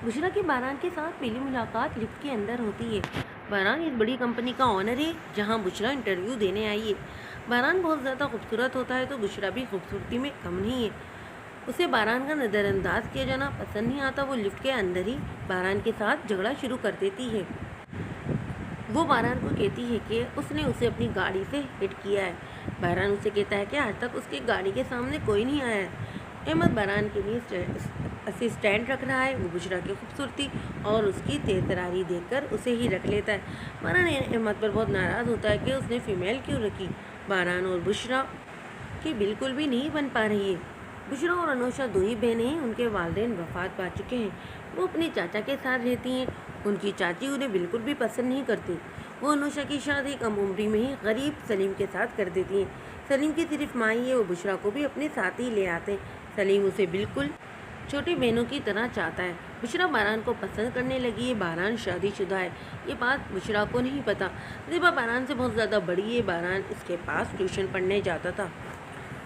बुशरा की बारान के साथ पहली मुलाकात लिफ्ट के अंदर होती है। बारान इस बड़ी कंपनी का ऑनर है जहां बुशरा इंटरव्यू देने आई है। बारान बहुत ज़्यादा खूबसूरत होता है तो बुशरा भी खूबसूरती में कम नहीं है। उसे बारान का नज़रअंदाज किया जाना पसंद नहीं आता। वो लिफ्ट के अंदर ही बारान के साथ झगड़ा शुरू कर देती है। वो बारान को कहती है कि उसने उसे अपनी गाड़ी से हिट किया है। बारान उसे कहता है कि आज तक उसकी गाड़ी के सामने कोई नहीं आया है। अहमद बारान के लिए असिस्टेंट रख रहा है। वो बुशरा की खूबसूरती और उसकी तेज तरारी देखकर उसे ही रख लेता है। बारान अहमद पर बहुत नाराज़ होता है कि उसने फ़ीमेल क्यों रखी। बारान और बुशरा की बिल्कुल भी नहीं बन पा रही है। बुशरा और अनोशा दो ही बहनें हैं। उनके वालिदैन वफ़ात पा चुके हैं। वो अपने चाचा के साथ रहती हैं। उनकी चाची उन्हें बिल्कुल भी पसंद नहीं करती। वो अनोशा की शादी कम उम्री में ही गरीब सलीम के साथ कर देती हैं। सलीम की सिर्फ माँ ही है। वो बुशरा को भी अपने साथ ही ले आते हैं। सलीम उसे बिल्कुल छोटी बहनों की तरह चाहता है। बुशरा बारान को पसंद करने लगी है। बारान शादीशुदा है। ये बात बुशरा को नहीं पता। ज़ेबा बारान से बहुत ज़्यादा बड़ी है। बारान इसके पास ट्यूशन पढ़ने जाता था।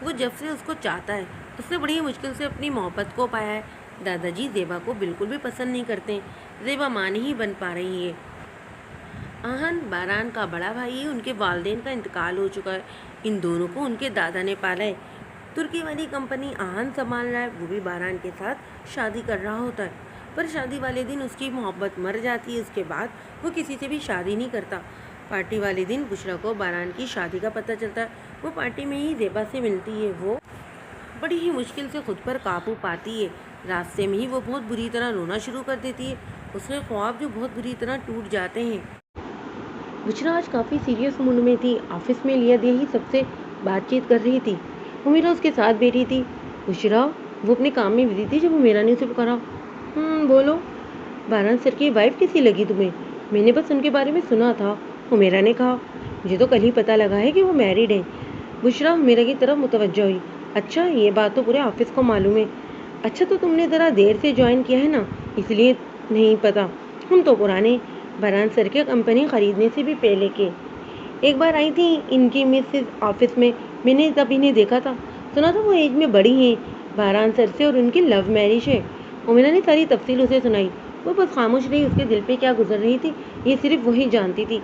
वो जब से उसको चाहता है उसने बड़ी मुश्किल से अपनी मोहब्बत को पाया है। दादाजी ज़ेबा को बिल्कुल भी पसंद नहीं करते। ज़ेबा माँ नहीं बन पा रही है। आहन बारान का बड़ा भाई है। उनके वालिदैन का इंतकाल हो चुका है। इन दोनों को उनके दादा ने पाला है। तुर्की वाली कंपनी आहन संभाल रहा है। वो भी बारान के साथ शादी कर रहा होता है, पर शादी वाले दिन उसकी मोहब्बत मर जाती है। उसके बाद वो किसी से भी शादी नहीं करता। पार्टी वाले दिन बुशरा को बारान की शादी का पता चलता है। वो पार्टी में ही ज़ेबा से मिलती है। वो बड़ी ही मुश्किल से खुद पर काबू पाती है। रास्ते में ही वो बहुत बुरी तरह रोना शुरू कर देती है। उसके ख्वाब जो बहुत बुरी तरह टूट जाते हैं। बुशरा आज काफ़ी सीरियस मूड में थी। ऑफिस में लिया दिया ही सबसे बातचीत कर रही थी। उमेरा उसके साथ बैठी थी। बुशरा वो अपने काम में बिजी थी जब उमेरा ने उसे पुकारा। बोलो। बारान सर की वाइफ कैसी लगी तुम्हें? मैंने बस उनके बारे में सुना था, उमेरा ने कहा। मुझे तो कल ही पता लगा है कि वो मैरिड है। बुशरा उमेरा की तरफ मुतवज्जो हुई। अच्छा, ये बात तो पूरे ऑफिस को मालूम है। अच्छा, तो तुमने ज़रा देर से ज्वाइन किया है ना, इसलिए नहीं पता। हम तो पुराने बारान सर के कंपनी ख़रीदने से भी पहले के एक बार आई थी इनकी मिसेज ऑफिस में। मैंने तब इन्हें देखा था। सुना था वो एज में बड़ी हैं बारान सर से और उनकी लव मैरिज है। उमेरा ने सारी तफसील उसे सुनाई। वो बस खामोश रही। उसके दिल पे क्या गुजर रही थी ये सिर्फ वही जानती थी।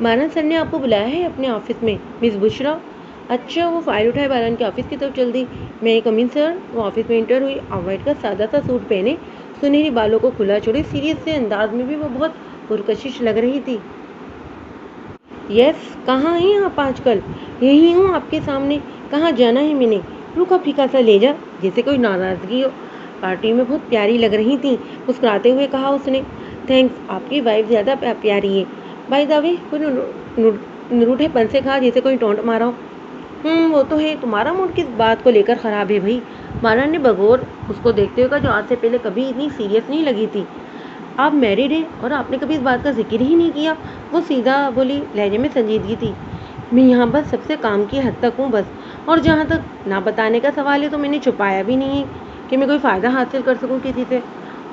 बारान सर ने आपको बुलाया है अपने ऑफिस में, मिस बुशरा। अच्छा, वो फाइल उठाए बारान के ऑफिस की तरफ चल दी। मैं कम इन सर। वो ऑफिस में इंटर हुई। ऑफ वाइट का सादा सा सूट पहने, सुनहरी बालों को खुला छोड़े, सीरियस से अंदाज में भी वो बहुत पुरकशिश लग रही थी। यस, कहाँ हैं आप आजकल? यही हूँ आपके सामने। कहाँ जाना है मैंने? रूखा फीका सा लेजा, जैसे कोई नाराज़गी हो। पार्टी में बहुत प्यारी लग रही थी, मुस्कुराते हुए कहा उसने। थैंक्स, आपकी वाइफ ज़्यादा प्यारी है। बाय द वे, कोई नरूठेपन से कहा जैसे कोई टोंट मारा हो। वो तो है। तुम्हारा मूड किस बात को लेकर ख़राब है भाई? बारान ने बगौर उसको देखते हुए कहा, जो आज से पहले कभी इतनी सीरियस नहीं लगी थी। आप मैरिड हैं और आपने कभी इस बात का जिक्र ही नहीं किया। वो सीधा बोली, लहजे में संजीदगी थी। मैं यहाँ बस सबसे काम की हद तक हूँ बस। और जहाँ तक ना बताने का सवाल है तो मैंने छुपाया भी नहीं है कि मैं कोई फ़ायदा हासिल कर सकूँ किसी से।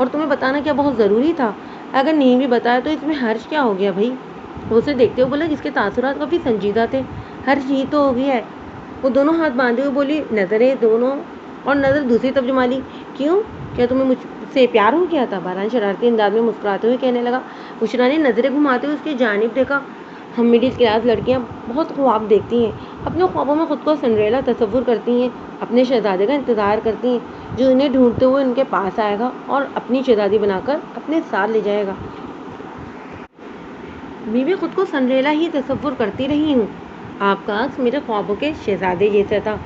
और तुम्हें बताना क्या बहुत ज़रूरी था? अगर नहीं भी बताया तो इसमें हर्ज क्या हो गया भाई? वो उसे देखते हुए बोला, जिसके तासुरात काफ़ी संजीदा थे। हर्ज ही तो हो गया है। वो दोनों हाथ बांधे हुए बोली, नज़रें दोनों और नज़र दूसरी तरफ जमा ली। क्यों? क्या तुम्हें मुझसे प्यार हो गया था? बारान शरारती अंदाज में मुस्कुराते हुए कहने लगा। बुशरा ने नज़रें घुमाते हुए उसकी जानिब देखा। हम मिडिल क्लास लड़कियां बहुत ख्वाब देखती हैं। अपने ख्वाबों में खुद को सनरेला तस्वुर करती हैं। अपने शहजादे का इंतज़ार करती हैं जो इन्हें ढूंढते हुए उनके पास आएगा और अपनी शहजादी बनाकर अपने साथ ले जाएगा। मैं भी खुद को सनरेला ही तस्वुर करती रही हूँ। आपका अक्स मेरे ख्वाबों के शहजादे जैसा था।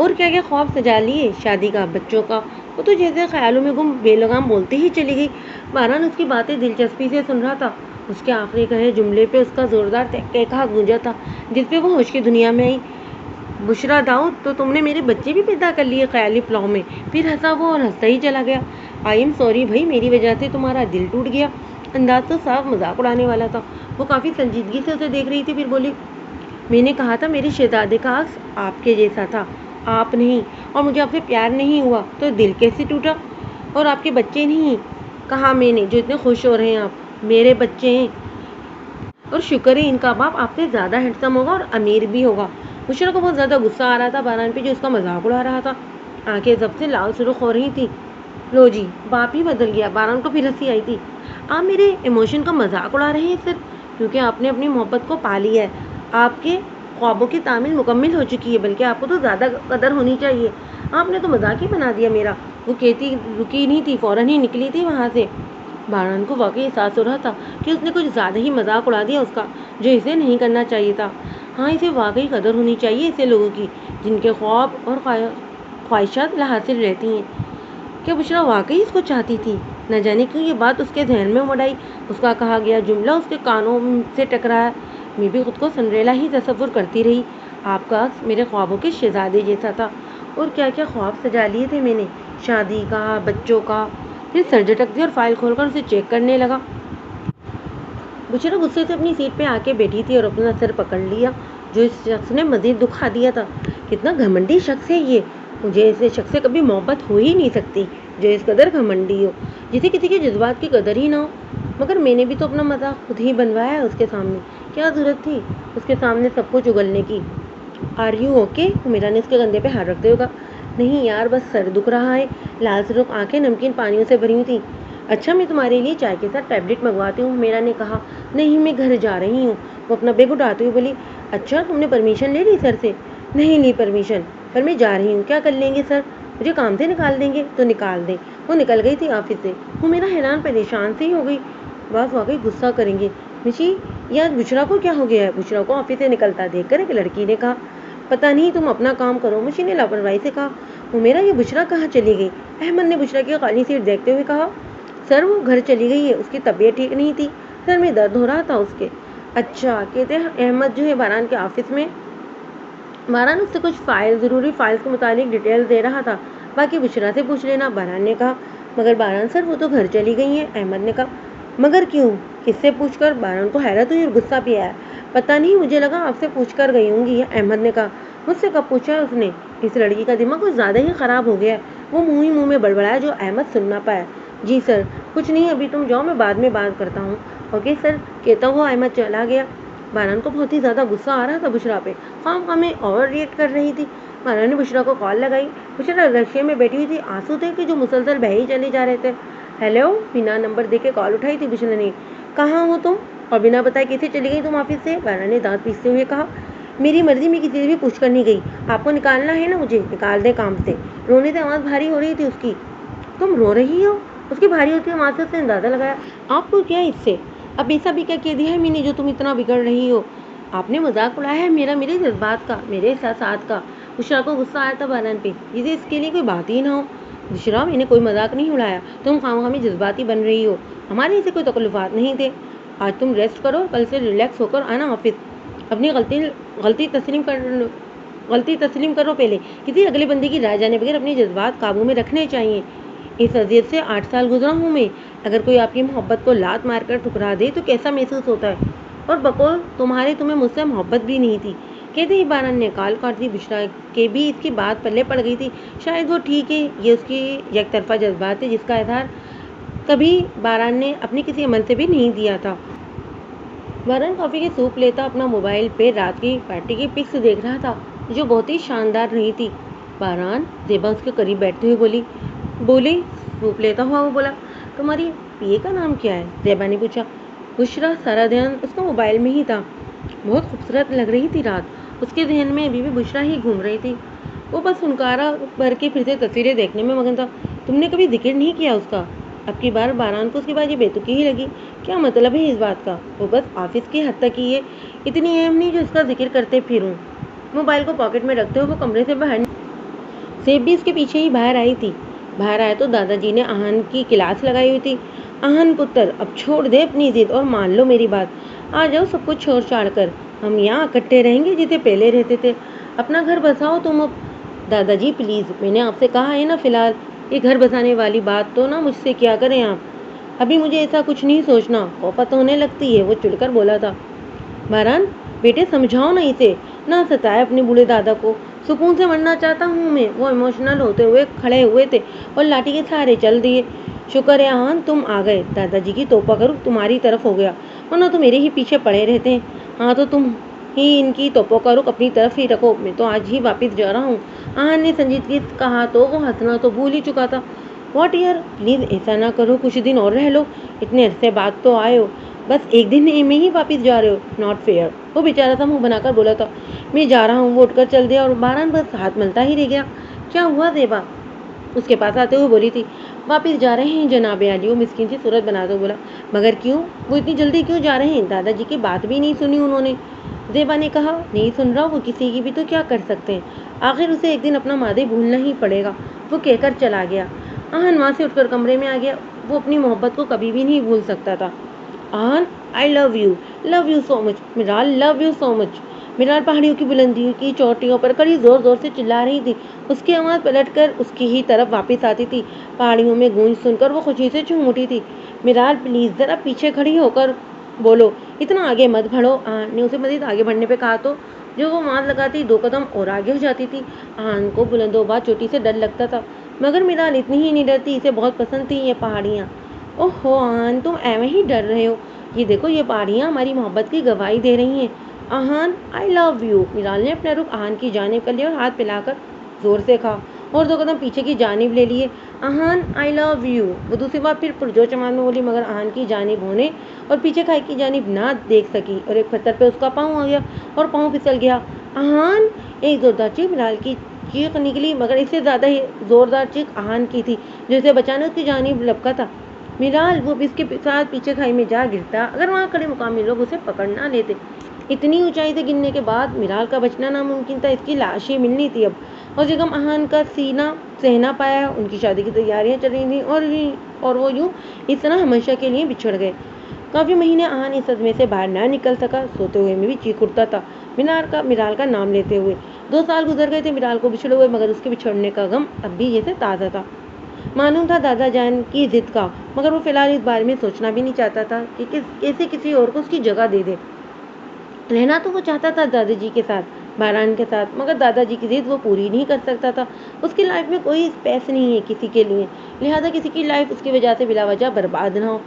और क्या क्या ख्वाब सजा लिए, शादी का, बच्चों का। वो तो जैसे ख्यालों में गुम बेलगाम बोलते ही चली गई। बारान उसकी बातें दिलचस्पी से सुन रहा था। उसके आखिरी कहे जुमले पे उसका जोरदार कहका गूंजा था, जिसपे वो होश की दुनिया में आई। बुशरा दाऊद, तो तुमने मेरे बच्चे भी पैदा कर लिए ख्याली प्लाव में? फिर हंसा वो और हंसता ही चला गया। आई एम सॉरी भाई, मेरी वजह से तुम्हारा दिल टूट गया। अंदाज तो साफ मजाक उड़ाने वाला था। वो काफ़ी संजीदगी से उसे देख रही थी। फिर बोली, मैंने कहा था मेरे शहजादे का अक्स आपके जैसा था, आप नहीं। और मुझे आपसे प्यार नहीं हुआ तो दिल कैसे टूटा? और आपके बच्चे नहीं, कहा मैंने, जो इतने खुश हो रहे हैं आप, मेरे बच्चे हैं। और शुक्र है इनका बाप आपसे ज़्यादा हैंडसम होगा और अमीर भी होगा। बुशरा को बहुत ज़्यादा गुस्सा आ रहा था बारान पे, जो उसका मजाक उड़ा रहा था। आंखें जब से लाल सुर्ख हो रही थी। लो जी, बाप ही बदल गया। बारान को फिर हंसी आई थी। आप मेरे इमोशन का मजाक उड़ा रहे हैं सर, क्योंकि आपने अपनी मोहब्बत को पा लिया है। आपके ख्वाबों की तामील मुकम्मल हो चुकी है, बल्कि आपको तो ज़्यादा कदर होनी चाहिए। आपने तो मजाक ही बना दिया मेरा। वो कहती रुकी नहीं थी, फौरन ही निकली थी वहाँ से। बारान को वाकई एहसास हो रहा था कि उसने कुछ ज़्यादा ही मजाक उड़ा दिया उसका, जो इसे नहीं करना चाहिए था। हाँ, इसे वाकई कदर होनी चाहिए ऐसे लोगों की, जिनके ख्वाब और ख्वाहिशात लाहासिल रहती हैं। क्या बुशरा वाकई इसको चाहती थी? न जाने क्यों ये बात उसके जहन में उमड़ आई। उसका कहा गया जुमला उसके कानों से टकराया। मैं भी खुद को सनरेला ही तसव्वुर करती रही। आपका मेरे ख्वाबों के शहजादे जैसा था, और क्या क्या ख्वाब सजा लिए थे मैंने, शादी का, बच्चों का। फिर सर झटक दी और फाइल खोलकर उसे चेक करने लगा। बुशरा गुस्से से अपनी सीट पे आके बैठी थी और अपना सर पकड़ लिया। जो इस शख्स ने मजीद दुखा दिया था। कितना घमंडी शख्स है ये। मुझे ऐसे शख्स से कभी मोहब्बत हो ही नहीं सकती, जो इस कदर घमंडी हो, जिसे किसी के जज्बात की कदर ही ना हो। मगर मैंने भी तो अपना मजाक खुद ही बनवाया है उसके सामने। क्या जरूरत थी उसके सामने सब कुछ उगलने की। Are you okay? मेरा ने उसके कंधे पे हाथ रखते हुए कहा। नहीं यार, बस सर दुख रहा है। लाल सुर्ख आंखें नमकीन पानियों से भरी हुई थी। अच्छा, मैं तुम्हारे लिए चाय के साथ टैबलेट मंगवाती हूँ, मेरा ने कहा। नहीं, मैं घर जा रही हूँ। वो अपना बैग उठाते हुए बोली। अच्छा, तुमने परमिशन ले ली सर से? नहीं ली परमिशन, पर मैं जा रही हूँ। क्या कर लेंगे सर? मुझे काम से निकाल देंगे तो निकाल दें। वो निकल गई थी ऑफिस से। वो मेरा हैरान परेशान सी हो गई। बस वाकई गुस्सा करेंगे। मिशी, ये आज बुशरा को क्या हो गया है? बुशरा को ऑफिस से निकलता देखकर एक लड़की ने कहा। पता नहीं, तुम अपना काम करो, मिशी ने लापरवाही से कहा। वो मेरा ये बुशरा कहाँ चली गई? अहमद ने बुशरा की खाली सीट देखते हुए कहा। सर, वो घर चली गई है, उसकी तबीयत ठीक नहीं थी, सर में दर्द हो रहा था उसके। अच्छा, कहते हैं अहमद जो है बारान के ऑफिस में। बारान उससे कुछ ज़रूरी फाइल्स के मुतालिक डिटेल्स दे रहा था। बाकी बुशरा से पूछ लेना, बारान ने कहा। मगर बारान सर, वो तो घर चली गई हैं, अहमद ने कहा। मगर क्यों? किससे पूछकर? बारान को हैरत हुई और गुस्सा भी आया। पता नहीं, मुझे लगा आपसे पूछ कर गई होंगी, अहमद ने कहा। मुझसे कब पूछा है उसने? इस लड़की का दिमाग कुछ ज़्यादा ही ख़राब हो गया। वो मुँह ही मुँह में बड़बड़ाया, जो अहमद सुन ना पाया। जी सर, कुछ नहीं, अभी तुम जाओ, मैं बाद में बात करता हूँ। ओके सर, कहता हुआ अहमद चला गया। बारान को बहुत ही ज़्यादा गुस्सा आ रहा था बुशरा पे। खामखा में ओवर रिएक्ट कर रही थी। बारान ने बुशरा को कॉल लगाई। बुशरा रशिया में बैठी हुई थी, आंसू थे कि जो मुसलसल बह ही चले जा रहे थे। हेलो, बिना नंबर देके कॉल उठाई थी बुशरा ने। कहाँ हो तुम? और बिना बताए कैसे चली गई तुम ऑफिस से? बारान ने दांत पीसते हुए कहा। मेरी मर्जी, में किसी से भी पूछ कर नहीं गई। आपको निकालना है ना मुझे, निकाल दे काम से। रोने से आवाज़ भारी हो रही थी उसकी। तुम रो रही हो? उसकी भारी होती आवाज़ से उसने अंदाज़ा लगाया। आपको क्या इससे? अब ऐसा भी क्या कह दिया है मैंने जो तुम इतना बिगड़ रही हो? आपने मजाक उड़ाया है मेरा, मेरे जज्बात का, मेरे एहसासात का। बुशरा को गुस्सा आया था बारान पे, जिसे इसके लिए कोई बात ही ना हो। बुशरा, मैंने कोई मजाक नहीं उड़ाया, तुम खामखा में जज्बाती बन रही हो। हमारे ऐसे कोई तकल्लुफ़ात नहीं थे। आज तुम रेस्ट करो, कल से रिलैक्स होकर आना ऑफिस। अपनी गलती तस्लीम कर गलती तस्लीम करो पहले। किसी अगले बंदे की राय जाने बगैर अपने जज्बात काबू में रखने चाहिए। इस अजियत से 8 साल गुजरा हूँ मैं। अगर कोई आपकी मोहब्बत को लात मारकर ठुकरा दे तो कैसा महसूस होता है? और बकौल तुम्हें मुझसे मोहब्बत भी नहीं थी। कहते ही बारान ने कॉल काट दी। बुशरा के भी इसकी बात पल्ले पड़ गई थी। शायद वो ठीक है, ये उसकी एक तरफा जज्बात है, जिसका इजहार कभी बारान ने अपनी किसी अमल से भी नहीं दिया था। बारान कॉफ़ी की सूप लेता अपना मोबाइल पे रात की पार्टी की पिक्स देख रहा था, जो बहुत ही शानदार रही थी। बारान, ज़ेबा उसके करीब बैठते हुए बोली सूप लेता हुआ वो बोला। तुम्हारी पिए का नाम क्या है? ज़ेबा ने पूछा। बुशरा सारा ध्यान उसका मोबाइल में ही था। बहुत खूबसूरत लग रही थी रात। उसके जहन में अभी भी बुशरा ही घूम रही थी। वो बस हुनकारा भर के फिर से तस्वीरें देखने में मगन था। तुमने कभी जिक्र नहीं किया उसका? अब की बार बारान को उसकी बात ये बेतुकी ही लगी। क्या मतलब है इस बात का? वो बस ऑफिस की हद तक ही है, इतनी अहम नहीं जो इसका जिक्र करते फिरूं। मोबाइल को पॉकेट में रखते हुए वो कमरे से बाहर। सेब भी इसके पीछे ही बाहर आई थी। बाहर आए तो दादाजी ने आहन की क्लास लगाई हुई थी। आहन पुत्र, अब छोड़ दे अपनी जिद और मान लो मेरी बात। आ जाओ सब कुछ छोड़ छाड़ कर, हम यहाँ इकट्ठे रहेंगे जैसे पहले रहते थे। अपना घर बसाओ तुम अब। दादाजी प्लीज़, मैंने आपसे कहा है ना, फिलहाल ये घर बसाने वाली बात तो ना मुझसे क्या करें आप। अभी मुझे ऐसा कुछ नहीं सोचना, खौफत होने लगती है, वो चिढ़कर बोला था। बारान, बेटे समझाओ ना इसे, ना सताए अपने बूढ़े दादा को। सुकून से मरना चाहता हूँ मैं। वो इमोशनल होते हुए खड़े हुए थे और लाठी के सहारे चल दिए। शुक्र है आन तुम आ गए। दादाजी की तोपा करूँ तुम्हारी तरफ हो गया, वरना तो मेरे ही पीछे पड़े रहते हैं। हाँ तो तुम ही इनकी तोपा का रुख अपनी तरफ ही रखो, मैं तो आज ही वापस जा रहा हूँ। आन ने संजीदगी से कहा तो वो हंसना तो भूल ही चुका था। व्हाट यार, प्लीज़ ऐसा ना करो, कुछ दिन और रह लो, इतने अरसे बाद तो आए हो, बस एक दिन में ही वापस जा रहे हो, नॉट फेयर। वो बेचारा था मुंह बनाकर बोला था, मैं जा रहा हूँ। वो उठकर चल दिया और बारान बस हाथ मलता ही रह गया। क्या हुआ ज़ेबा उसके पास आते हुए बोली थी। वापिस जा रहे हैं जनाब आली, वो मिस्किन सी सूरत बनाते हुए बोला। मगर क्यों, वो इतनी जल्दी क्यों जा रहे हैं? दादाजी की बात भी नहीं सुनी उन्होंने। ज़ेबा ने कहा, नहीं सुन रहा, वो किसी की भी तो क्या कर सकते हैं, आखिर उसे एक दिन अपना मादे भूलना ही पड़ेगा। वो कहकर चला गया। आहन वहाँ से उठकर कमरे में आ गया। वो अपनी मोहब्बत को कभी भी नहीं भूल सकता था। Ahan, I love you so much Miral, love you so much. Miral पहाड़ियों की बुलंदियों की चोटियों पर खड़ी जोर जोर से चिल्ला रही थी। उसकी आवाज़ पलटकर उसकी ही तरफ वापस आती थी। पहाड़ियों में गूंज सुनकर वो खुशी से झूम उठी थी। मिराल प्लीज़ ज़रा पीछे खड़ी होकर बोलो, इतना आगे मत बढ़ो। आहन ने उसे मज़ीद आगे बढ़ने पे कहा तो जो वो मात लगाती 2 कदम और आगे हो जाती थी। आहन को बुलंदोबाज चोटी से डर लगता था, मगर मिराल इतनी ही नहीं डरती, इसे बहुत पसंद थी ये पहाड़ियाँ। ओहो आहन, तुम ऐਵੇਂ ही डर रहे हो, ये देखो ये पहाड़ियाँ हमारी मोहब्बत की गवाही दे रही हैं। आहन, आई लव यू। मिराल ने अपना रुख आहन की जानिब कर लिया और हाथ पिलाकर जोर से कहा और 2 कदम पीछे की जानिब ले लिए। आहन, आई लव यू। वो दूसरी बार फिर पुरजोर आवाज़ में बोली, मगर आहन की जानिब होने और पीछे खाई की जानिब ना देख सकी और एक पत्थर पे उसका पाँव आ गया और पाँव फिसल गया। आहन, एक जोरदार चीख मिराल की चीख निकली, मगर इससे ज़्यादा ही जोरदार चीख आहन की थी, जो उसे बचाने उसकी जानिब लपका था। मिराल, वो भी इसके साथ पीछे खाई में जा गिरता अगर वहाँ खड़े मुकामी लोग उसे पकड़ ना लेते। इतनी ऊंचाई से गिरने के बाद मिराल का बचना नामुमकिन था। इसकी लाश ही मिलनी थी अब। और जगम आहन का सीना सहना पाया। उनकी शादी की तैयारियां चल रही थी और वो यूं इस तरह हमेशा के लिए बिछड़ गए। काफ़ी महीने आहन इस सदमे से बाहर ना निकल सका। सोते हुए में भी चीख उठता था मिराल का नाम लेते हुए। 2 साल गुजर गए थे मिराल को बिछड़े हुए, मगर उसके बिछड़ने का गम अब भी जैसे ताज़ा था। मालूम था दादा जान की जिद का, मगर वो फिलहाल इस बारे में सोचना भी नहीं चाहता था कि कैसे किसी और को उसकी जगह दे दे। रहना तो वो चाहता था दादाजी के साथ, बारान के साथ, मगर दादाजी की जिद वो पूरी नहीं कर सकता था। उसकी लाइफ में कोई स्पेस नहीं है किसी के लिए, लिहाजा किसी की लाइफ उसकी वजह से बिला वजह बर्बाद ना हो,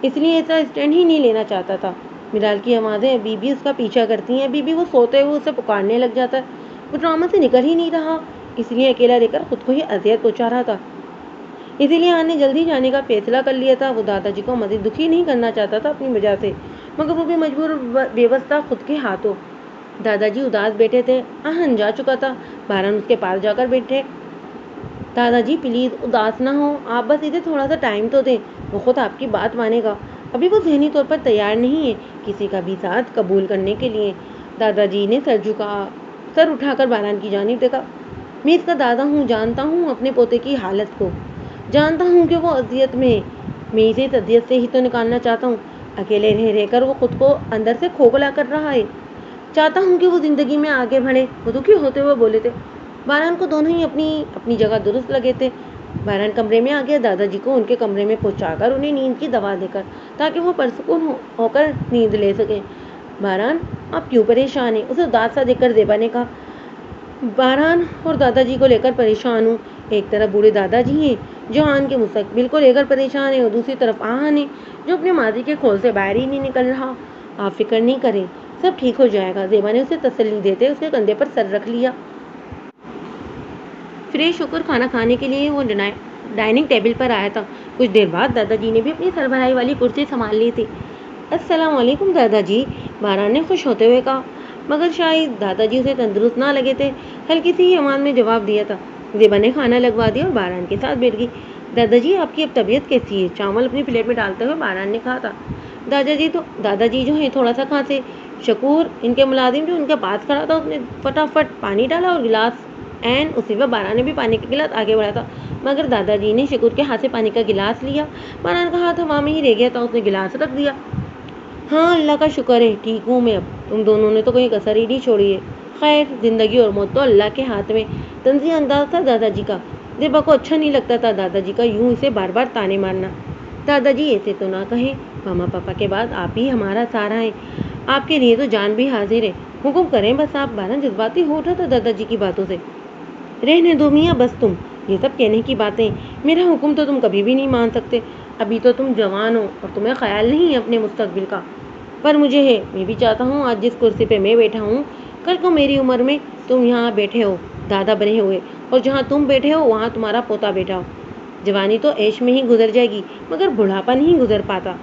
इसलिए ऐसा स्टैंड ही नहीं लेना चाहता था। मिराल की आवाज़ें अभी भी उसका पीछा करती हैं, अभी भी वो सोते हुए उसे पुकारने लग जाता है। वो ड्रामा से निकल ही नहीं रहा, इसलिए अकेला रहकर खुद को ही अजियत पहुँचा रहा था। इसीलिए आहन ने जल्दी जाने का फैसला कर लिया था। वो दादाजी को मज़ीद दुखी नहीं करना चाहता था अपनी वजह से, मगर वो भी मजबूर बेबस था खुद के हाथों। दादाजी उदास बैठे थे। आहन जा चुका था। बारान उसके पास जाकर बैठे। दादाजी प्लीज़ उदास ना हो, आप बस इसे थोड़ा सा टाइम तो दें, वो खुद आपकी बात मानेगा। अभी वो ज़हनी तौर पर तैयार नहीं है किसी का भी साथ कबूल करने के लिए। दादाजी ने सर उठाकर बारान की जानिब देखा। मैं इसका दादा हूँ, जानता हूँ अपने पोते की हालत को, जानता हूँ कि वो अजियत में है। मैं इसे इस अजियत से ही तो निकालना चाहता हूँ। अकेले रह रहकर वो खुद को अंदर से खोखला कर रहा है। चाहता हूँ कि वो ज़िंदगी में आगे बढ़े। वो दुखी होते हुए बोले थे। बारान को दोनों ही अपनी अपनी जगह दुरुस्त लगे थे। बारान कमरे में आ गया, दादाजी को उनके कमरे में पहुँचाकर उन्हें नींद की दवा देकर, ताकि वो परसुकून होकर नींद ले सकें। बारान, आप क्यों परेशान हैं? उसे उदास सा देखकर ज़ेबा ने कहा। बारान और दादाजी को लेकर परेशान हूँ। एक तरफ बूढ़े दादाजी हैं जो आहन के मुस्तकबिल को लेकर परेशान है, और दूसरी तरफ आहन है जो अपने माजी के खोल से बाहर ही नहीं निकल रहा। आप फिक्र नहीं करें, सब ठीक हो जाएगा। ज़ेबा ने उसे तसल्ली देते उसके कंधे पर सर रख लिया। फ्रेश होकर खाना खाने के लिए वो डाइनिंग टेबल पर आया था। कुछ देर बाद दादाजी ने भी अपनी सरबराही वाली कुर्सी संभाल ली थी। अस्सलाम वालेकुम दादाजी, बारान ने खुश होते हुए कहा, मगर शायद दादाजी उसे तंदुरुस्त ना लगे थे। हल्की सी ही आवाज़ में जवाब दिया था। ज़ेबा ने खाना लगवा दिया और बारान के साथ बैठ गई। दादाजी, आपकी अब तबीयत कैसी है? चावल अपनी प्लेट में डालते हुए बारान ने कहा था। दादाजी जो है थोड़ा सा खांसे। शकूर, इनके मुलाजिम जो उनके पास खड़ा था, उसने फटाफट पानी डाला और गिलास एन उसी वक्त बारान ने भी पानी का गिलास आगे बढ़ा था, मगर दादाजी ने शकूर के हाथ से पानी का गिलास लिया। बारान का हाथ हवा में ही रह गया था, उसने गिलास रख दिया। हाँ, अल्लाह का शुक्र है, ठीक हूँ मैं अब। तुम दोनों ने तो कोई कसर ही नहीं छोड़ी है। खैर, ज़िंदगी और मौत तो अल्लाह के हाथ में। तंज़ी अंदाज था दादाजी का। ज़ेबा को अच्छा नहीं लगता था दादाजी का यूं इसे बार बार ताने मारना। दादाजी, ऐसे तो ना कहें, मामा पापा के बाद आप ही हमारा सहारा है। आपके लिए तो जान भी हाजिर है। हुक्म करें बस आप। बारान जज्बाती हो उठा था दादाजी की बातों से। रहने दो मियाँ, बस तुम ये सब कहने की बातें, मेरा हुक्म तो तुम कभी भी नहीं मान सकते। अभी तो तुम जवान हो और तुम्हें ख्याल नहीं है अपने मुस्तकबिल का, पर मुझे है। मैं भी चाहता हूँ आज जिस कुर्सी पे मैं बैठा हूँ, कल को मेरी उम्र में तुम यहाँ बैठे हो दादा बने हुए, और जहाँ तुम बैठे हो वहाँ तुम्हारा पोता बैठा हो। जवानी तो ऐश में ही गुजर जाएगी मगर बुढ़ापा नहीं गुजर पाता।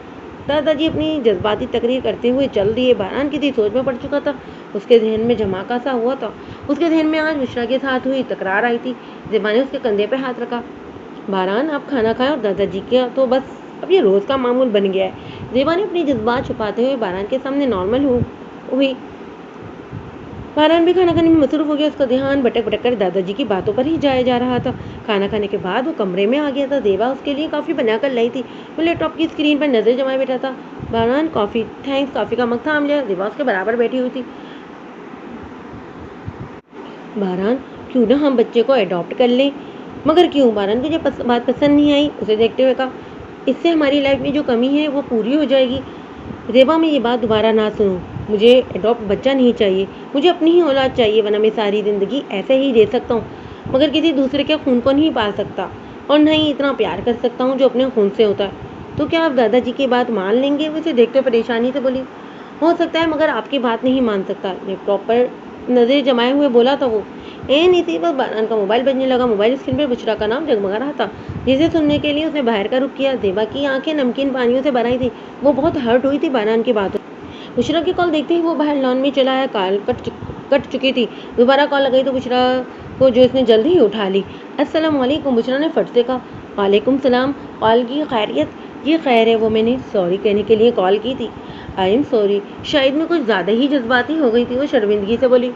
दादाजी अपनी जज्बाती तकरीर करते हुए चल दिए। बहरान किसी सोच में पड़ चुका था। उसके जहन में धमाका सा हुआ था। उसके जहन में आज बुशरा के साथ हुई तकरार आई थी। ज़ेबा ने उसके कंधे पे हाथ रखा। बहरान आप खाना खाएं और दादाजी का तो बस अब ये रोज़ का मामूल बन गया है। ज़ेबा ने अपनी जज्बात छुपाते हुए बहरान के सामने नॉर्मल हुई। बहरान भी खाना खाने में मसरूफ हो गया। उसका ध्यान भटक भटक कर दादाजी की बातों पर ही जाया जा रहा था। खाना खाने के बाद वो कमरे में आ गया था। ज़ेबा उसके लिए कॉफ़ी बनाकर लाई थी। वो लैपटॉप की स्क्रीन पर नजर जमाए बैठा था। बहरान कॉफ़ी थैंक्स कॉफ़ी का मग थाम लिया। ज़ेबा उसके बराबर बैठी हुई थी। बहरान क्यों ना हम बच्चे को अडॉप्ट कर लें। मगर क्यों? बहरान को जब बात पसंद नहीं आई उसे देखते हुए कहा, इससे हमारी लाइफ में जो कमी है वो पूरी हो जाएगी। ज़ेबा मैं ये बात दोबारा ना सुनूं। मुझे अडॉप्ट बच्चा नहीं चाहिए। मुझे अपनी ही औलाद चाहिए, वरना मैं सारी ज़िंदगी ऐसे ही रह सकता हूँ मगर किसी दूसरे के खून को नहीं पाल सकता और न ही इतना प्यार कर सकता हूँ जो अपने खून से होता है। तो क्या आप दादाजी की बात मान लेंगे? वो उसे देखते परेशानी से बोली। हो सकता है मगर आपकी बात नहीं मान सकता। लैपटॉप पर नजरें जमाए हुए बोला था वो। एन इसी वक्त बहरान का मोबाइल बजने लगा। मोबाइल स्क्रीन पर बुशरा का नाम जगमगा रहा था। जिसे सुनने के लिए उसने बाहर का रुख किया। ज़ेबा की आंखें नमकीन पानियों से भर आई थी। वो बहुत हर्ट हुई थी बहरान की बातों। बुशरा की कॉल देखते ही वो बाहर लॉन में चला आया। कॉल कट चुकी थी। दोबारा कॉल लगाई तो बुशरा को जो इसने जल्दी ही उठा ली। अस्सलाम वालेकुम, बुशरा ने फट से कहा। वालेकुम सलाम। कॉल की खैरियत? ये खैर है, वो मैंने सॉरी कहने के लिए कॉल की थी। आई एम सॉरी, शायद मैं कुछ ज़्यादा ही जज्बाती हो गई थी। वो शर्मिंदगी से बोली।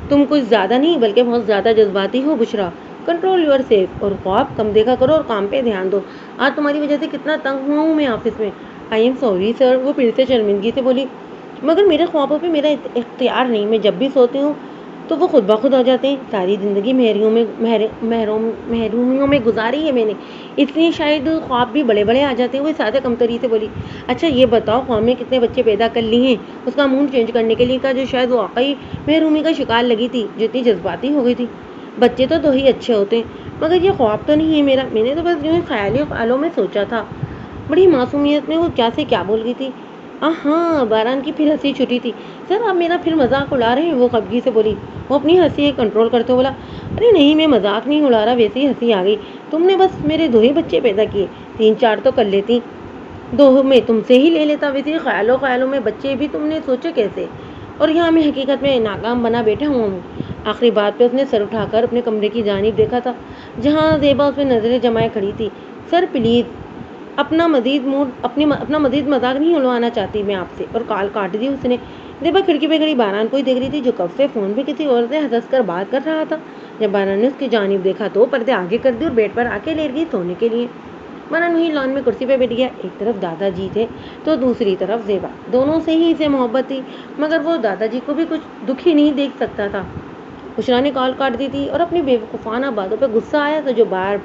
तुम कुछ ज़्यादा नहीं बल्कि बहुत ज़्यादा जज्बाती हो बुशरा। कंट्रोल योर सेल्फ और ख्वाब कम देखा करो और काम पे ध्यान दो। आज तुम्हारी वजह से कितना तंग हुआ हूँ मैं ऑफिस में। आई एम सॉरी सर, वो फिर से शर्मिंदगी से बोली। मगर मेरे ख्वाबों पे मेरा इख्तियार नहीं। मैं जब भी सोती हूँ तो वो खुद ब खुद आ जाते हैं। सारी ज़िंदगी महरूमियों में गुजारी है मैंने, इसलिए शायद ख्वाब भी बड़े बड़े आ जाते हैं। वो सादे कमतरी से बोली। अच्छा ये बताओ, ख्वाब में कितने बच्चे पैदा कर लिए हैं? उसका मूड चेंज करने के लिए कहा, जो शायद वाकई महरूमी का शिकार लगी थी, जो इतनी जज्बाती हो गई थी। बच्चे तो दो ही अच्छे होते हैं मगर ये ख्वाब तो नहीं है मेरा। मैंने तो बस यूँ ही ख्यालों में सोचा था। बड़ी मासूमियत में वो क्या से क्या बोल गई थी। हाँ, बहरान की फिर हंसी छुटी थी। सर आप मेरा फिर मजाक उड़ा रहे हैं, वो खफगी से बोली। वो अपनी हंसी कंट्रोल करते हुए बोला, अरे नहीं मैं मजाक नहीं उड़ा रहा, वैसे ही हंसी आ गई। तुमने बस मेरे दो ही बच्चे पैदा किए, 3-4 तो कर लेती, दो में तुमसे ही ले लेता। वैसे ख्यालों में बच्चे भी तुमने सोचे कैसे? और यहाँ मैं हकीकत में नाकाम बना बैठा हुआ हूँ। आखिरी बात पे उसने सर उठाकर अपने कमरे की जानिब देखा था जहाँ ज़ेबा उसमें नजरें जमाए खड़ी थी। सर प्लीज़, अपना मजीद मजाक नहीं उड़वाना चाहती मैं आपसे। और कॉल काट दी उसने। ज़ेबा खिड़की पे खड़ी बहरान को ही देख रही थी, जो कब से फ़ोन पे किसी और से हंस कर बात कर रहा था। जब बहरान ने उसकी जानिब देखा तो पर्दे आगे कर दी और बेड पर आके लेट गई सोने के लिए। बहरान वहीं लॉन में कुर्सी पे बैठ गया। एक तरफ दादाजी थे तो दूसरी तरफ ज़ेबा। दोनों से ही इसे मोहब्बत थी मगर वो दादाजी को भी कुछ दुखी नहीं देख सकता था। बुशरा ने कॉल काट दी थी और अपनी बेवकूफ़ाना बातों पर गुस्सा आया था, जो बार